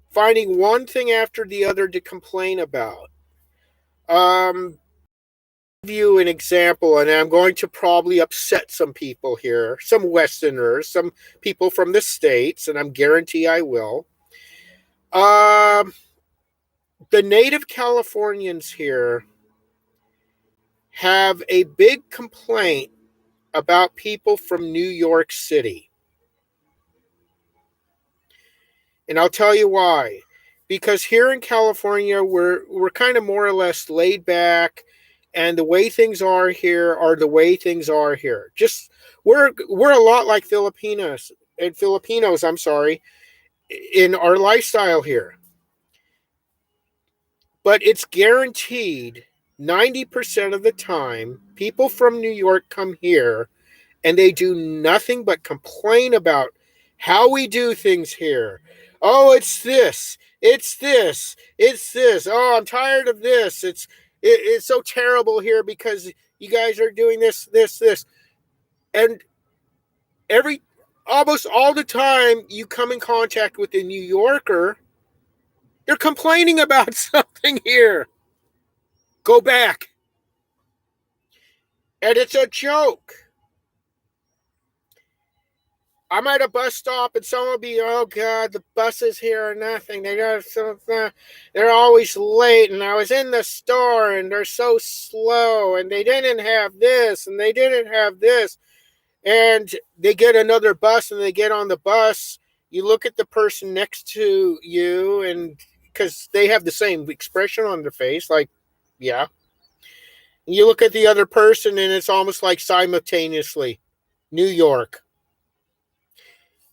finding one thing after the other to complain about? Give you an example, and I'm going to probably upset some people here, some Westerners, some people from the States, and I'm guarantee I will. The native Californians here have a big complaint about people from New York City. And I'll tell you why. Because here in California, we're kind of more or less laid back, and the way things are here are the way things are here. Just we're a lot like Filipinos, I'm sorry, in our lifestyle here. But it's guaranteed 90% of the time, people from New York come here and they do nothing but complain about how we do things here. Oh, it's this. It's this. It's this. Oh, I'm tired of this. It's so terrible here because you guys are doing this, this, this. And every almost all the time you come in contact with a New Yorker, they're complaining about something here. Go back. And it's a joke. I'm at a bus stop and someone will be, oh God, the bus is here or nothing. They're always late. And I was in the store and they're so slow and they didn't have this and they didn't have this. And they get another bus and they get on the bus. You look at the person next to you and because they have the same expression on their face, like, yeah. You look at the other person and it's almost like simultaneously New York.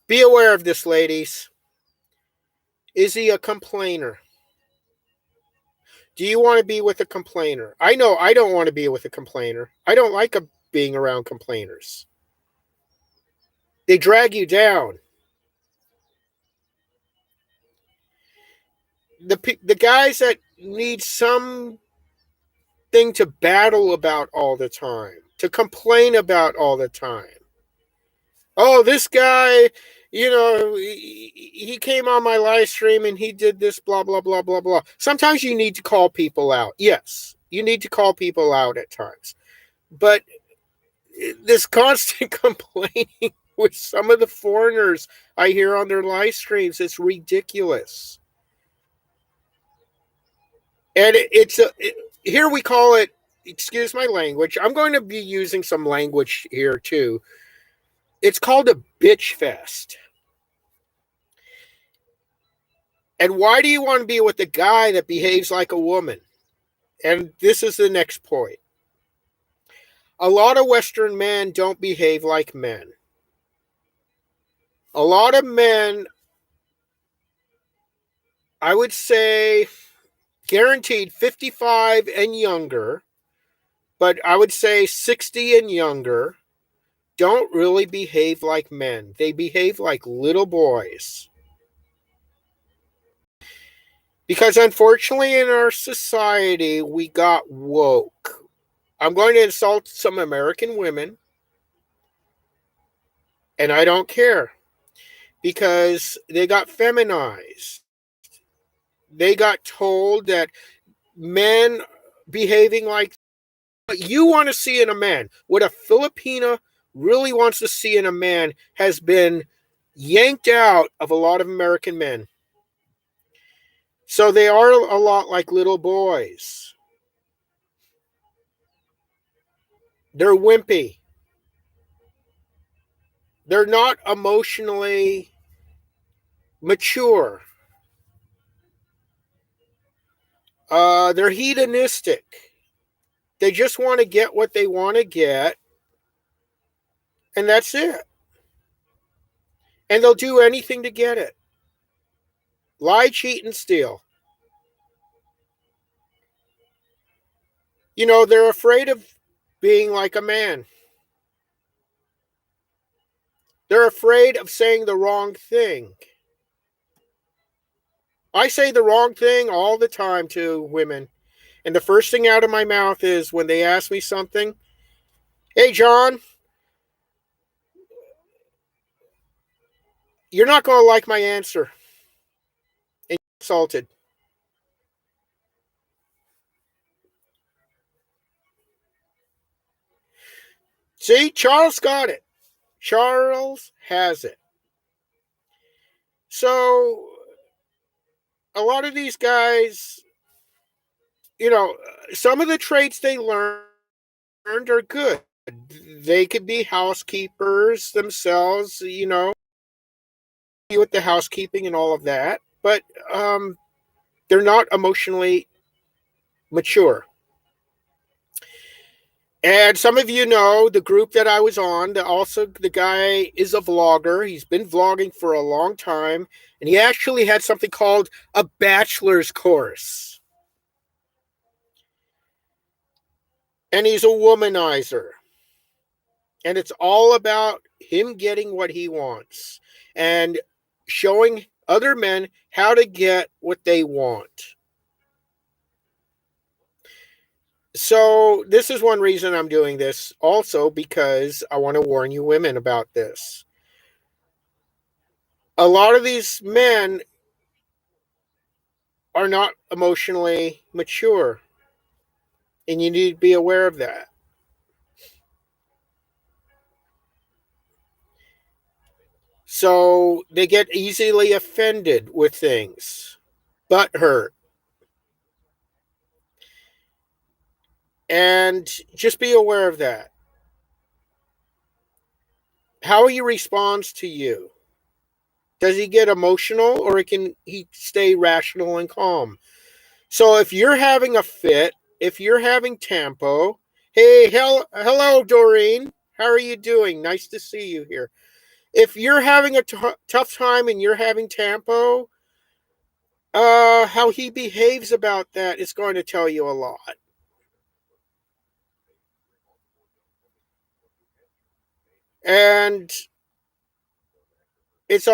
Be aware of this, ladies. Is he a complainer? Do you want to be with a complainer? I know I don't want to be with a complainer. I don't like being around complainers. They drag you down. The guys that need something to battle about all the time, to complain about all the time. Oh, this guy, he came on my live stream and he did this, blah, blah, blah, blah, blah. Sometimes you need to call people out. Yes, you need to call people out at times. But this constant complaining with some of the foreigners I hear on their live streams, it's ridiculous. And here we call it, excuse my language, I'm going to be using some language here too. It's called a bitch fest. And why do you want to be with a guy that behaves like a woman? And this is the next point. A lot of Western men don't behave like men. A lot of men, I would say, guaranteed 55 and younger, but I would say 60 and younger, don't really behave like men. They behave like little boys. Because unfortunately in our society, we got woke. I'm going to insult some American women, and I don't care. Because they got feminized. They got told that men behaving like what you want to see in a man, what a Filipina really wants to see in a man, has been yanked out of a lot of American men. So they are a lot like little boys. They're wimpy. They're not emotionally mature. They're hedonistic. They just want to get what they want to get, and that's it. And they'll do anything to get it. Lie, cheat, and steal. They're afraid of being like a man. They're afraid of saying the wrong thing. I say the wrong thing all the time to women. And the first thing out of my mouth is when they ask me something, hey, John, you're not going to like my answer. And you're insulted. See, Charles got it. Charles has it. So, a lot of these guys, some of the traits they learned are good. They could be housekeepers themselves, with the housekeeping and all of that, but they're not emotionally mature. And some of you know the group that I was on, the guy is a vlogger. He's been vlogging for a long time, and he actually had something called a bachelor's course. And he's a womanizer. And it's all about him getting what he wants and showing other men how to get what they want. So this is one reason I'm doing this, also because I want to warn you women about this. A lot of these men are not emotionally mature, and you need to be aware of that. So they get easily offended with things, butt hurt, and just be aware of that. How he responds to you. Does he get emotional, or can he stay rational and calm? So if you're having a fit, if you're having tempo, hey, hello, Doreen. How are you doing? Nice to see you here. If you're having a tough time and you're having tempo, how he behaves about that is going to tell you a lot. And it's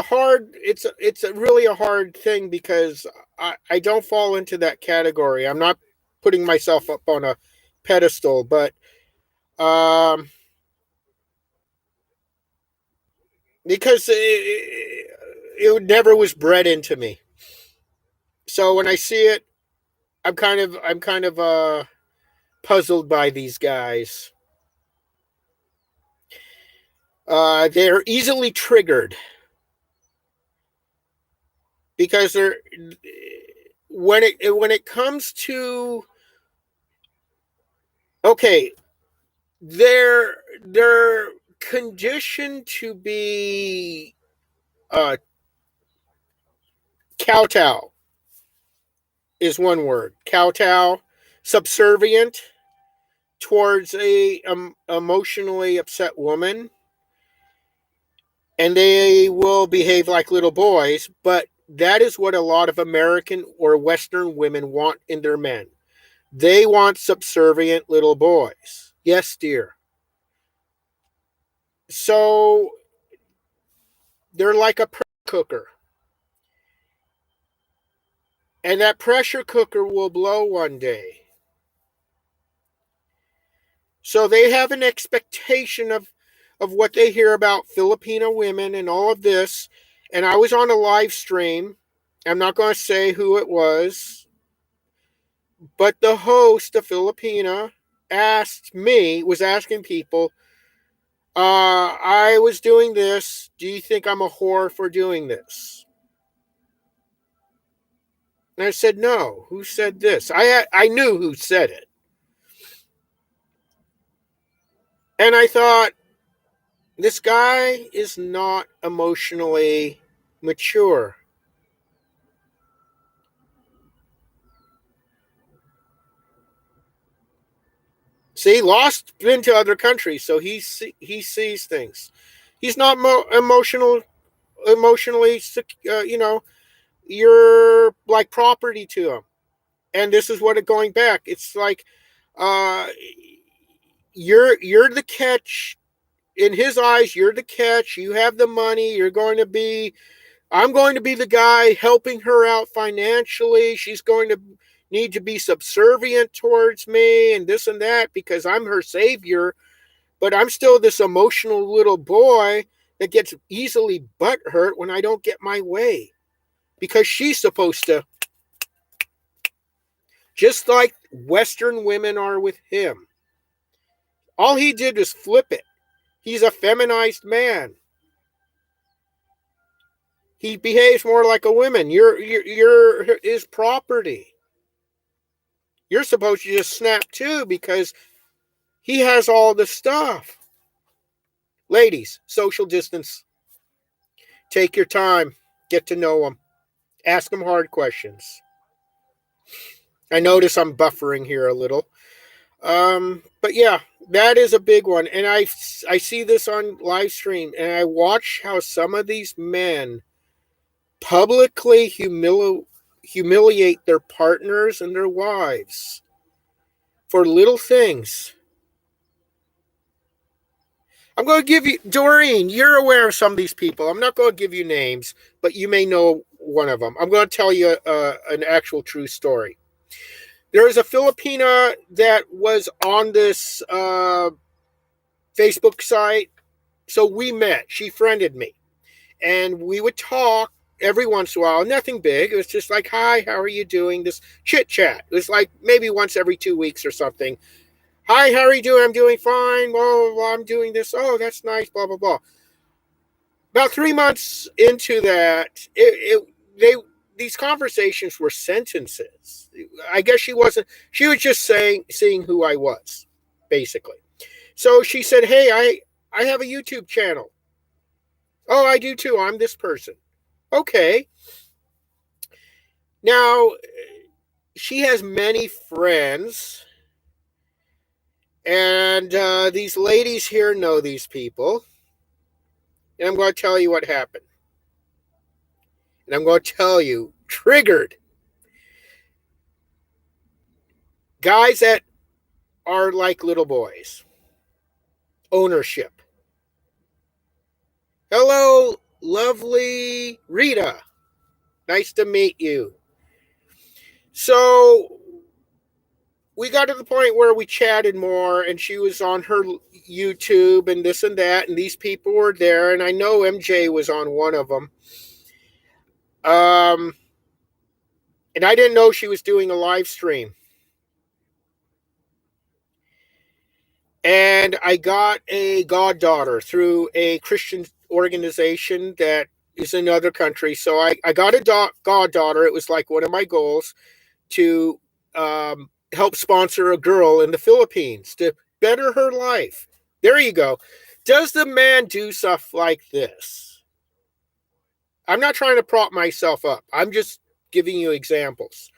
really a hard thing because I don't fall into that category. I'm not putting myself up on a pedestal, but um, because it never was bred into me. So when I see it, I'm kind of puzzled by these guys. They're easily triggered because they're when it comes to, okay, they're conditioned to be uh, kowtow is one word. Kowtow, subservient towards a emotionally upset woman, and they will behave like little boys. But that is what a lot of American or Western women want in their men. They want subservient little boys. Yes, dear. So they're like a pressure cooker. And that pressure cooker will blow one day. So they have an expectation of what they hear about Filipino women and all of this. And I was on a live stream. I'm not going to say who it was, but the host, a Filipina, was asking people, I was doing this. Do you think I'm a whore for doing this? And I said, no. Who said this? I knew who said it. And I thought, this guy is not emotionally mature. See, Lost been to other countries, so he sees things. He's not emotionally, you're like property to him. And this is what it going back. It's like, uh, you're the catch in his eyes. You're the catch. You have the money. I'm going to be the guy helping her out financially. She's going to need to be subservient towards me and this and that because I'm her savior. But I'm still this emotional little boy that gets easily butthurt when I don't get my way because she's supposed to, just like Western women are with him. All he did was flip it. He's a feminized man. He behaves more like a woman. You're his property. You're supposed to just snap too because he has all the stuff. Ladies, social distance. Take your time. Get to know him. Ask him hard questions. I notice I'm buffering here a little. But yeah, that is a big one. And I see this on live stream and I watch how some of these men publicly humiliate their partners and their wives for little things. I'm going to give you, Doreen, you're aware of some of these people. I'm not going to give you names, but you may know one of them. I'm going to tell you an actual true story. There was a Filipina that was on this Facebook site. So we met. She friended me. And we would talk every once in a while. Nothing big. It was just like, hi, how are you doing? This chit chat. It was like maybe once every 2 weeks or something. Hi, how are you doing? I'm doing fine. Blah, blah, blah. I'm doing this. Oh, that's nice. Blah, blah, blah. About 3 months into that, they these conversations were sentences. I guess she wasn't. She was just seeing who I was, basically. So she said, "Hey, I have a YouTube channel." Oh, I do too. I'm this person. Okay. Now she has many friends, and these ladies here know these people. And I'm going to tell you what happened. And I'm going to tell you, triggered. Guys that are like little boys. Ownership. Hello, lovely Rita. Nice to meet you. So we got to the point where we chatted more, and she was on her YouTube and this and that, and these people were there, and I know MJ was on one of them. And I didn't know she was doing a live stream. And I got a goddaughter through a Christian organization that is in another country. So I got a goddaughter. It was like one of my goals to help sponsor a girl in the Philippines to better her life. There you go. Does the man do stuff like this? I'm not trying to prop myself up. I'm just giving you examples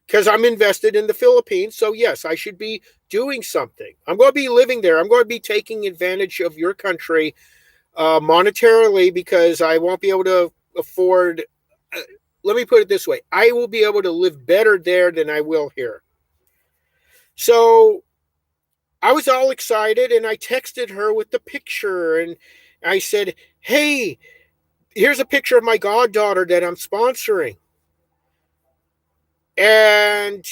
because I'm invested in the Philippines. So yes, I should be doing something. I'm going to be living there. I'm going to be taking advantage of your country monetarily because I won't be able to afford. Let me put it this way. I will be able to live better there than I will here. So I was all excited and I texted her with the picture and I said, hey, here's a picture of my goddaughter that I'm sponsoring. And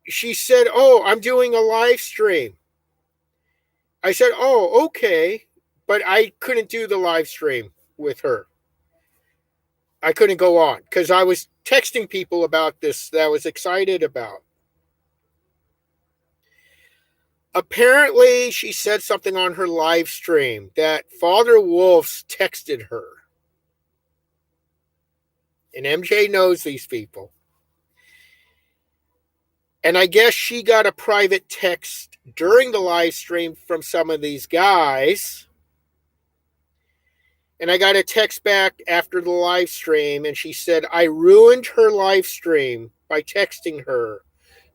she said, oh, I'm doing a live stream. I said, oh, okay. But I couldn't do the live stream with her. I couldn't go on because I was texting people about this that I was excited about. Apparently, she said something on her live stream that Father Wolf's texted her. And MJ knows these people. And I guess she got a private text during the live stream from some of these guys. And I got a text back after the live stream, and she said, I ruined her live stream by texting her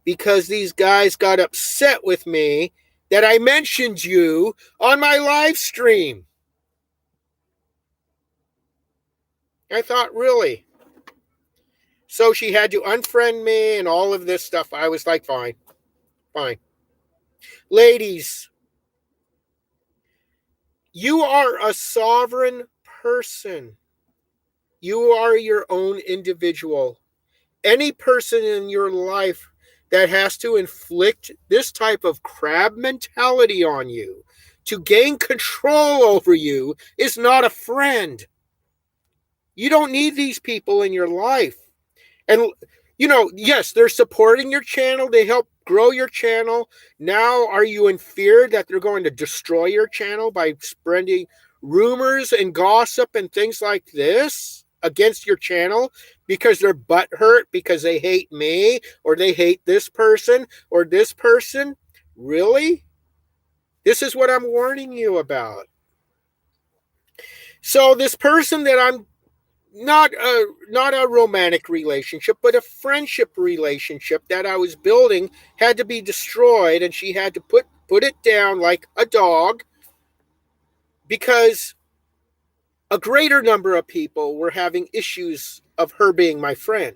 because these guys got upset with me that I mentioned you on my live stream. I thought, really? So she had to unfriend me and all of this stuff. I was like, fine. Ladies, you are a sovereign person. You are your own individual. Any person in your life that has to inflict this type of crab mentality on you to gain control over you is not a friend. You don't need these people in your life. And, yes, they're supporting your channel. They help grow your channel. Now, are you in fear that they're going to destroy your channel by spreading rumors and gossip and things like this against your channel because they're butthurt because they hate me or they hate this person or this person? Really? This is what I'm warning you about. So this person that I'm not a romantic relationship, but a friendship relationship that I was building had to be destroyed, and she had to put it down like a dog because a greater number of people were having issues of her being my friend.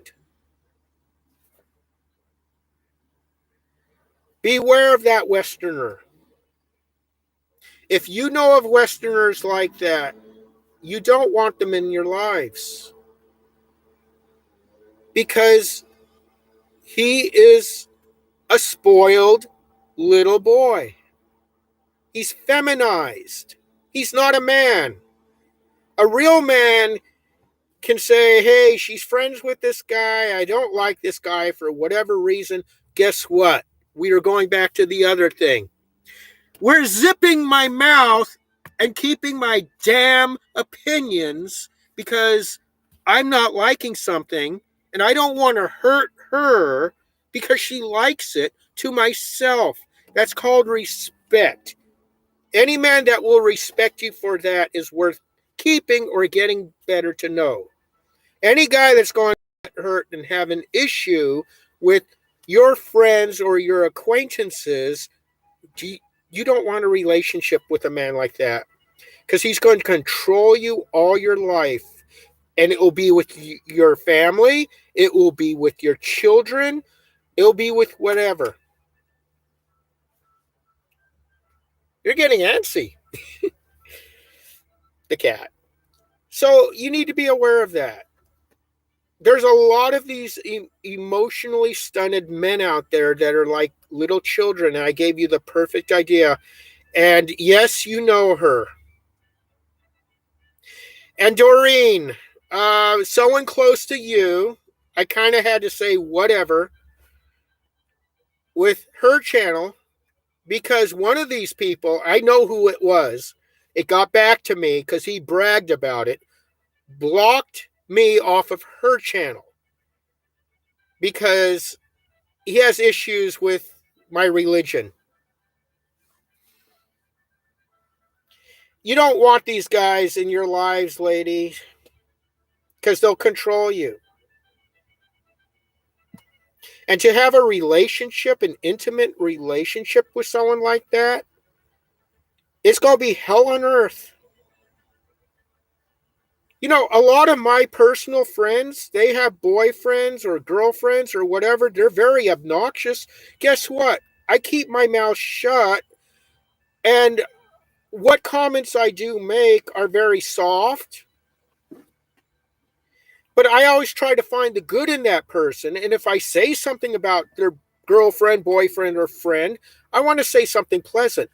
Beware of that Westerner. If you know of Westerners like that, You don't want them in your lives because he is a spoiled little boy. He's feminized. He's not a man. A real man can say, hey, she's friends with this guy. I don't like this guy for whatever reason. Guess what? We are going back to the other thing. We're zipping my mouth and keeping my damn opinions because I'm not liking something and I don't want to hurt her because she likes it to myself. That's called respect. Any man that will respect you for that is worth keeping or getting better to know. Any guy that's going to get hurt and have an issue with your friends or your acquaintances, you don't want a relationship with a man like that because he's going to control you all your life. And it will be with your family, it will be with your children, it'll be with whatever. You're getting antsy, the cat. So you need to be aware of that. There's a lot of these emotionally stunted men out there that are like little children, and I gave you the perfect idea. And yes, you know her. And Doreen, someone close to you, I kind of had to say whatever with her channel because one of these people, I know who it was. It got back to me because he bragged about it, blocked me off of her channel because he has issues with my religion. You don't want these guys in your lives, ladies, because they'll control you. And to have a relationship, an intimate relationship with someone like that, it's going to be hell on earth. You know, a lot of my personal friends, they have boyfriends or girlfriends or whatever. They're very obnoxious. Guess what? I keep my mouth shut, and what comments I do make are very soft. But I always try to find the good in that person. And if I say something about their girlfriend, boyfriend, or friend, I want to say something pleasant.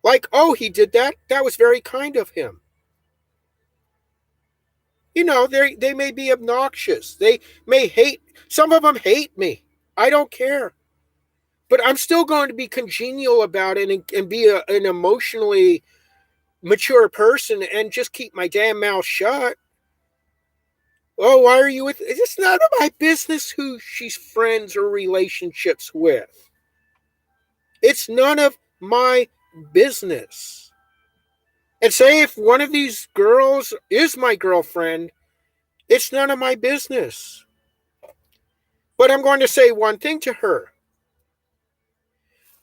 Like, oh, he did that. That was very kind of him. You know, they may be obnoxious. They may hate, some of them hate me. I don't care. But I'm still going to be congenial about it and be an emotionally mature person and just keep my damn mouth shut. Oh, why are you with? It's none of my business who she's friends or relationships with. It's none of my business. And say if one of these girls is my girlfriend, it's none of my business. But I'm going to say one thing to her.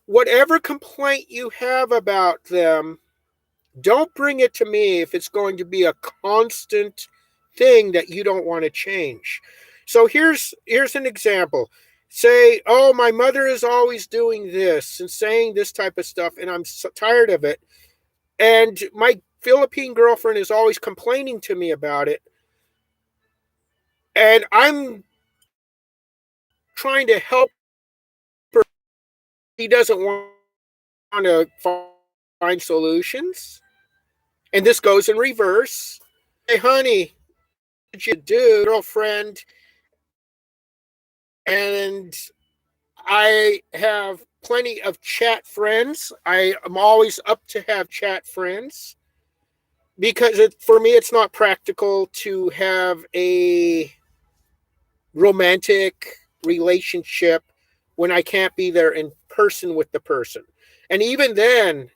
Whatever complaint you have about them, don't bring it to me if it's going to be a constant thing that you don't want to change. So here's an example. Say, oh, my mother is always doing this and saying this type of stuff, and I'm so tired of it. And my Philippine girlfriend is always complaining to me about it. And I'm trying to help her. He doesn't want to find solutions. And this goes in reverse. Hey, honey, what did you do, girlfriend? And I have plenty of chat friends. I am always up to have chat friends because for me, it's not practical to have a romantic relationship when I can't be there in person with the person. And even then,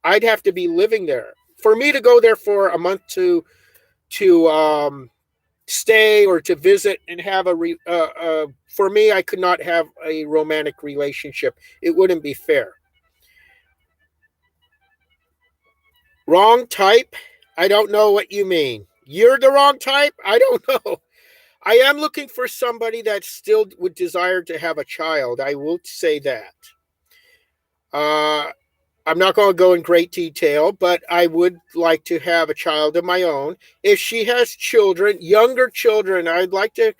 I'd have to be living there. For me to go there for a month to stay or to visit and have for me, I could not have a romantic relationship. It wouldn't be fair. Wrong type? I don't know what you mean. You're the wrong type? I don't know. I am looking for somebody that still would desire to have a child. I will say that. I'm not going to go in great detail, but I would like to have a child of my own. If she has children, younger children, I'd like to,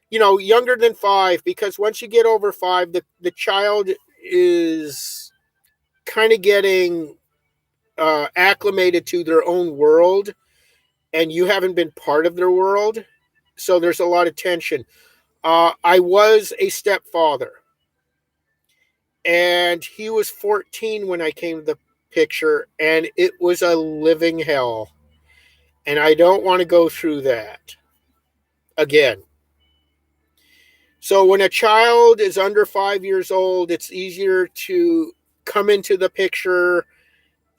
younger than 5, because once you get over 5, the child is kind of getting acclimated to their own world, and you haven't been part of their world. So there's a lot of tension. I was a stepfather, and he was 14 when I came to the picture, and it was a living hell. And I don't want to go through that again. So when a child is under 5 years old, it's easier to come into the picture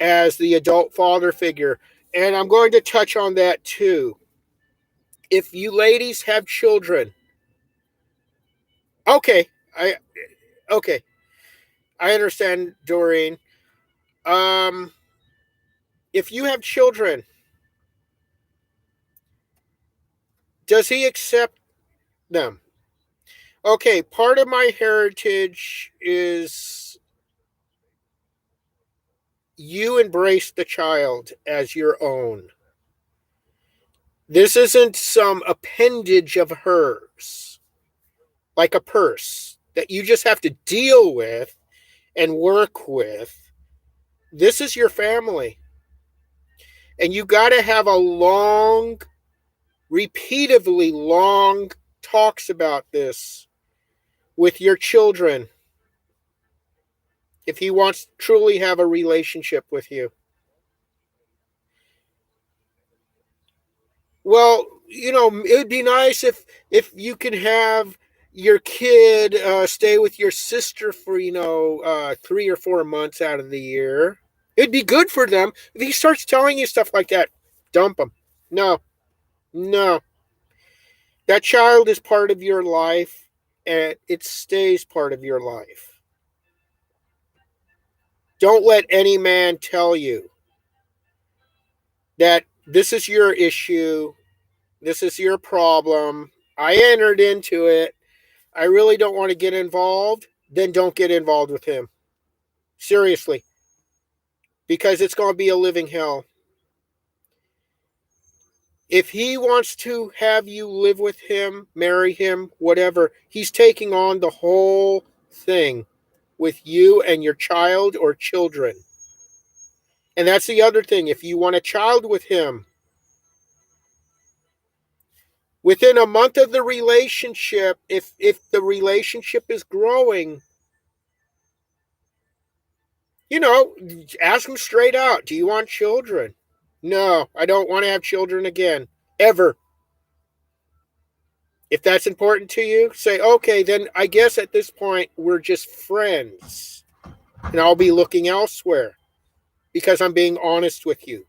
as the adult father figure. And I'm going to touch on that too. If you ladies have children, okay, I okay, I understand, Doreen. Um, if you have children, does he accept them? Okay, part of my heritage is you embrace the child as your own. This isn't some appendage of hers, like a purse that you just have to deal with and work with. This is your family. And you got to have a long, repeatedly long talks about this with your children if he wants to truly have a relationship with you. Well, it would be nice if you can have your kid stay with your sister for 3 or 4 months out of the year. It'd be good for them. If he starts telling you stuff like that, dump him. No, no. That child is part of your life, and it stays part of your life. Don't let any man tell you that this is your issue, this is your problem. I entered into it. I really don't want to get involved. Then don't get involved with him. Seriously. Because it's going to be a living hell. If he wants to have you live with him, marry him, whatever, he's taking on the whole thing with you and your child or children. And that's the other thing. If you want a child with him, within a month of the relationship, if the relationship is growing, ask him straight out, do you want children? No, I don't want to have children again, ever. If that's important to you, say, okay, then I guess at this point we're just friends. And I'll be looking elsewhere because I'm being honest with you.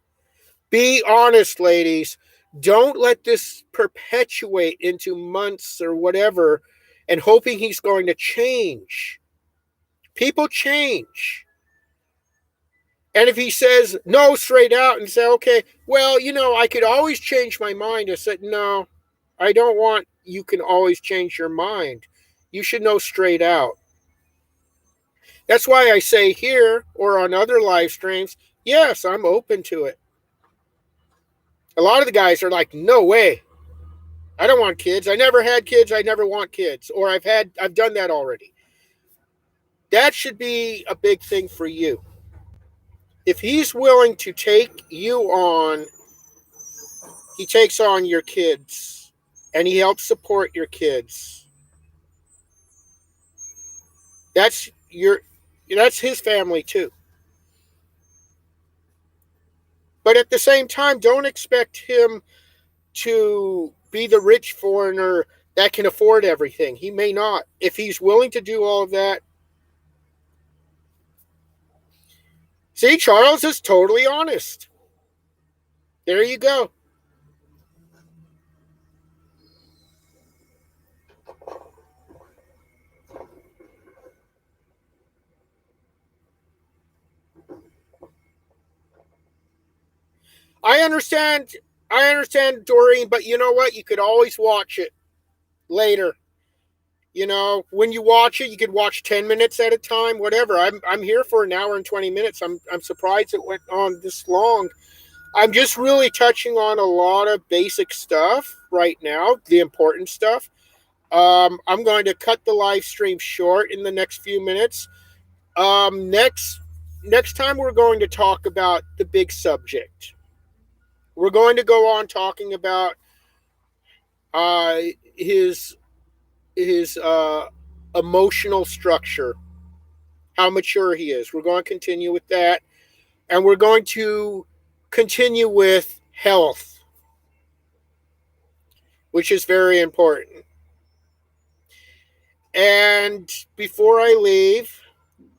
Be honest, ladies. Don't let this perpetuate into months or whatever and hoping he's going to change. People change. And if he says no straight out and say, okay, well, I could always change my mind. I said, no, I don't want you can always change your mind. You should know straight out. That's why I say here or on other live streams, yes, I'm open to it. A lot of the guys are like, no way. I don't want kids. I never had kids. I never want kids. Or I've done that already. That should be a big thing for you. If he's willing to take you on, he takes on your kids and he helps support your kids. That's his family too. But at the same time, don't expect him to be the rich foreigner that can afford everything. He may not. If he's willing to do all of that. See, Charles is totally honest. There you go. I understand, Doreen, but you know what? You could always watch it later. When you watch it, you could watch 10 minutes at a time, whatever. I'm here for an hour and 20 minutes. I'm surprised it went on this long. I'm just really touching on a lot of basic stuff right now, the important stuff. I'm going to cut the live stream short in the next few minutes. Next time we're going to talk about the big subject. We're going to go on talking about uh, his his emotional structure, how mature he is. We're going to continue with that, and we're going to continue with health, which is very important. And before I leave,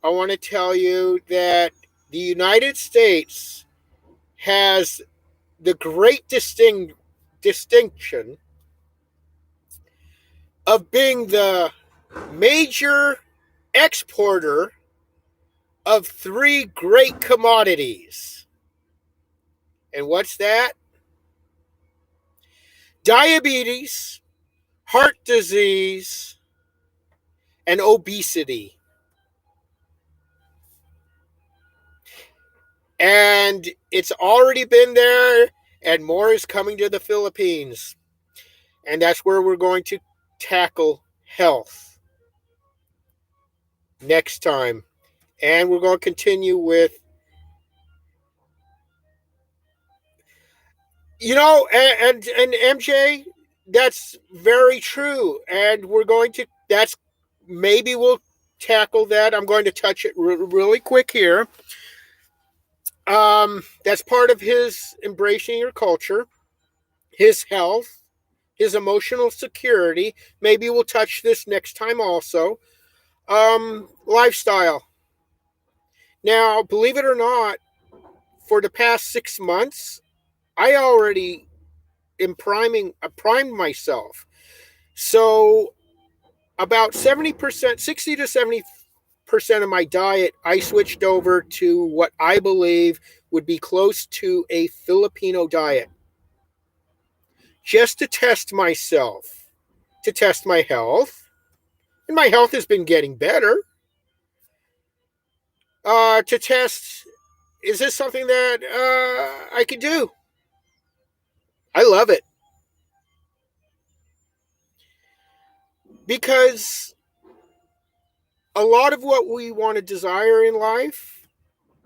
I want to tell you that the United States has the great distinction of being the major exporter of three great commodities. And what's that? Diabetes, heart disease, and obesity. And it's already been there, and more is coming to the Philippines. And that's where we're going to tackle health next time. And we're going to continue with, and MJ, that's very true. And we're going to, maybe we'll tackle that. I'm going to touch it really quick here. That's part of his embracing your culture, his health, his emotional security. Maybe we'll touch this next time also. Lifestyle. Now, believe it or not, for the past 6 months, I already primed myself. So about 70%, 60 to 70% of my diet, I switched over to what I believe would be close to a Filipino diet, just to test myself, to test my health. And my health has been getting better. To test, is this something that I could do? I love it. Because a lot of what we want to desire in life,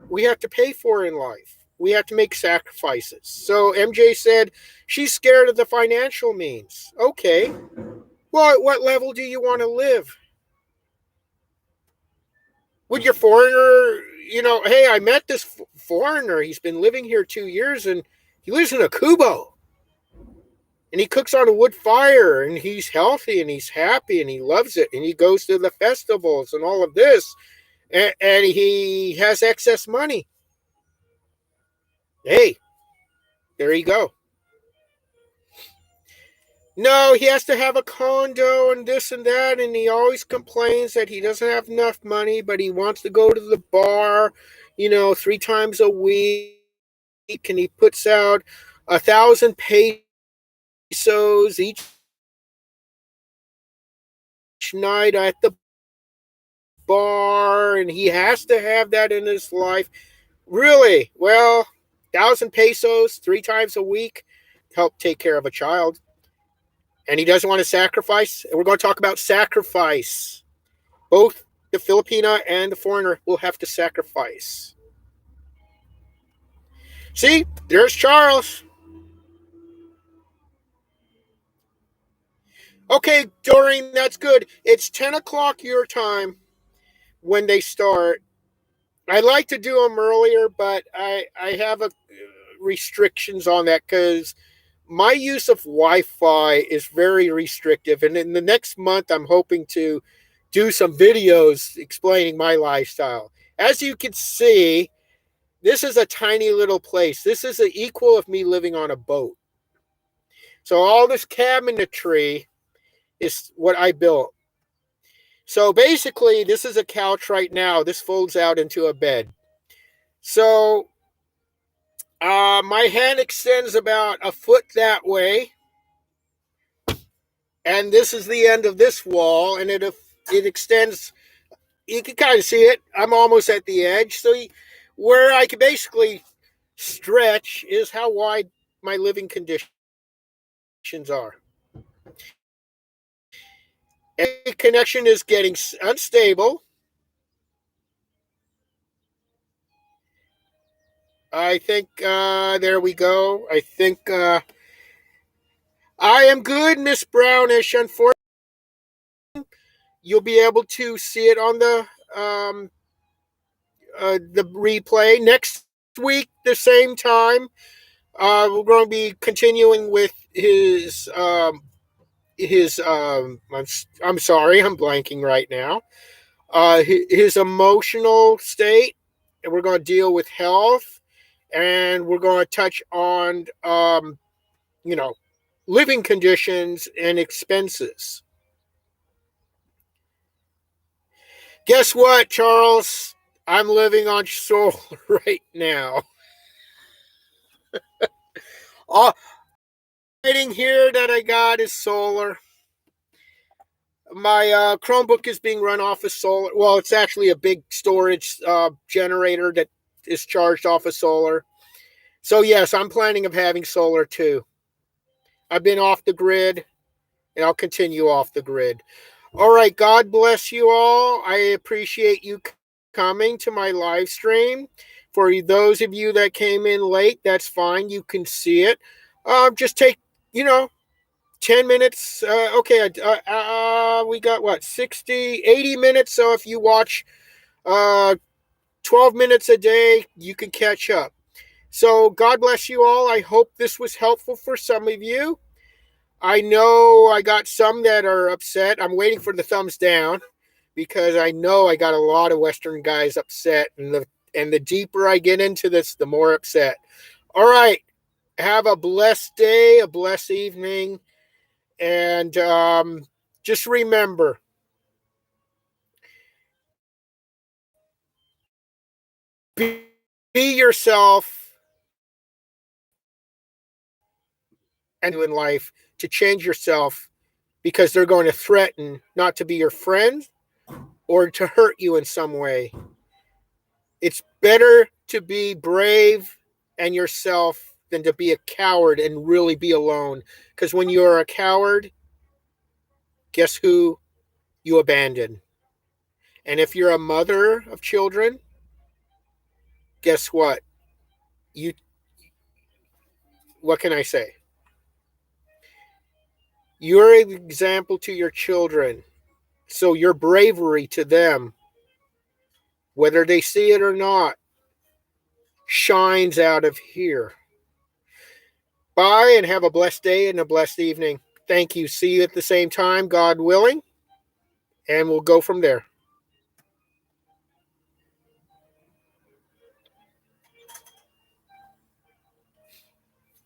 we have to pay for in life. We have to make sacrifices. So MJ said she's scared of the financial means. Okay. Well, at what level do you want to live? Would your foreigner, hey, I met this foreigner. He's been living here 2 years and he lives in a kubo. And he cooks on a wood fire and he's healthy and he's happy and he loves it. And he goes to the festivals and all of this. And he has excess money. Hey, there you go. No, he has to have a condo and this and that, and he always complains that he doesn't have enough money, but he wants to go to the bar, 3 times a week, and he puts out 1,000 pesos each night at the bar, and he has to have that in his life. Really? Well, 1,000 pesos 3 times a week help take care of a child. And he doesn't want to sacrifice. And we're going to talk about sacrifice. Both the Filipina and the foreigner will have to sacrifice. See, there's Charles. Okay, Doreen, that's good. It's 10 o'clock your time when they start. I like to do them earlier, but I have restrictions on that because my use of Wi-Fi is very restrictive. And in the next month, I'm hoping to do some videos explaining my lifestyle. As you can see, this is a tiny little place. This is the equal of me living on a boat. So all this cabinetry is what I built. So basically, this is a couch right now. This folds out into a bed. So my hand extends about a foot that way. and this is the end of this wall, and it extends. You can kind of see it. I'm almost at the edge, so where I can basically stretch is how wide my living conditions are. A connection is getting unstable. I think there we go. I think I am good, Miss Brownish. Unfortunately, you'll be able to see it on the replay next week, the same time. We're going to be continuing with I'm sorry, I'm blanking right now. His emotional state, and we're going to deal with health, and we're going to touch on you know living conditions and expenses. Guess what, Charles? I'm living on solar right now. All lighting here that I got is solar. My Chromebook is being run off of solar. Well, it's actually a big storage generator that is charged off of solar. So yes, I'm planning of having solar too. I've been off the grid, and I'll continue off the grid. All right, God bless you all. I appreciate you coming to my live stream. For those of you that came in late, that's fine. You can see it. Just take, 10 minutes. Okay, we got what, 60, 80 minutes. So if you watch 12 minutes a day, you can catch up. So God bless you all. I hope this was helpful for some of you. I know I got some that are upset. I'm waiting for the thumbs down because I know I got a lot of Western guys upset. And the deeper I get into this, the more upset. All right. Have a blessed day, a blessed evening. And just remember, be yourself and in life to change yourself, because they're going to threaten not to be your friend or to hurt you in some way. It's better to be brave and yourself than to be a coward and really be alone. Because when you're a coward, guess who you abandon? And if you're a mother of children, guess what? You what can I say? You're an example to your children. So your bravery to them, whether they see it or not, shines out of here. Bye, and have a blessed day and a blessed evening. Thank you. See you at the same time, God willing, and we'll go from there.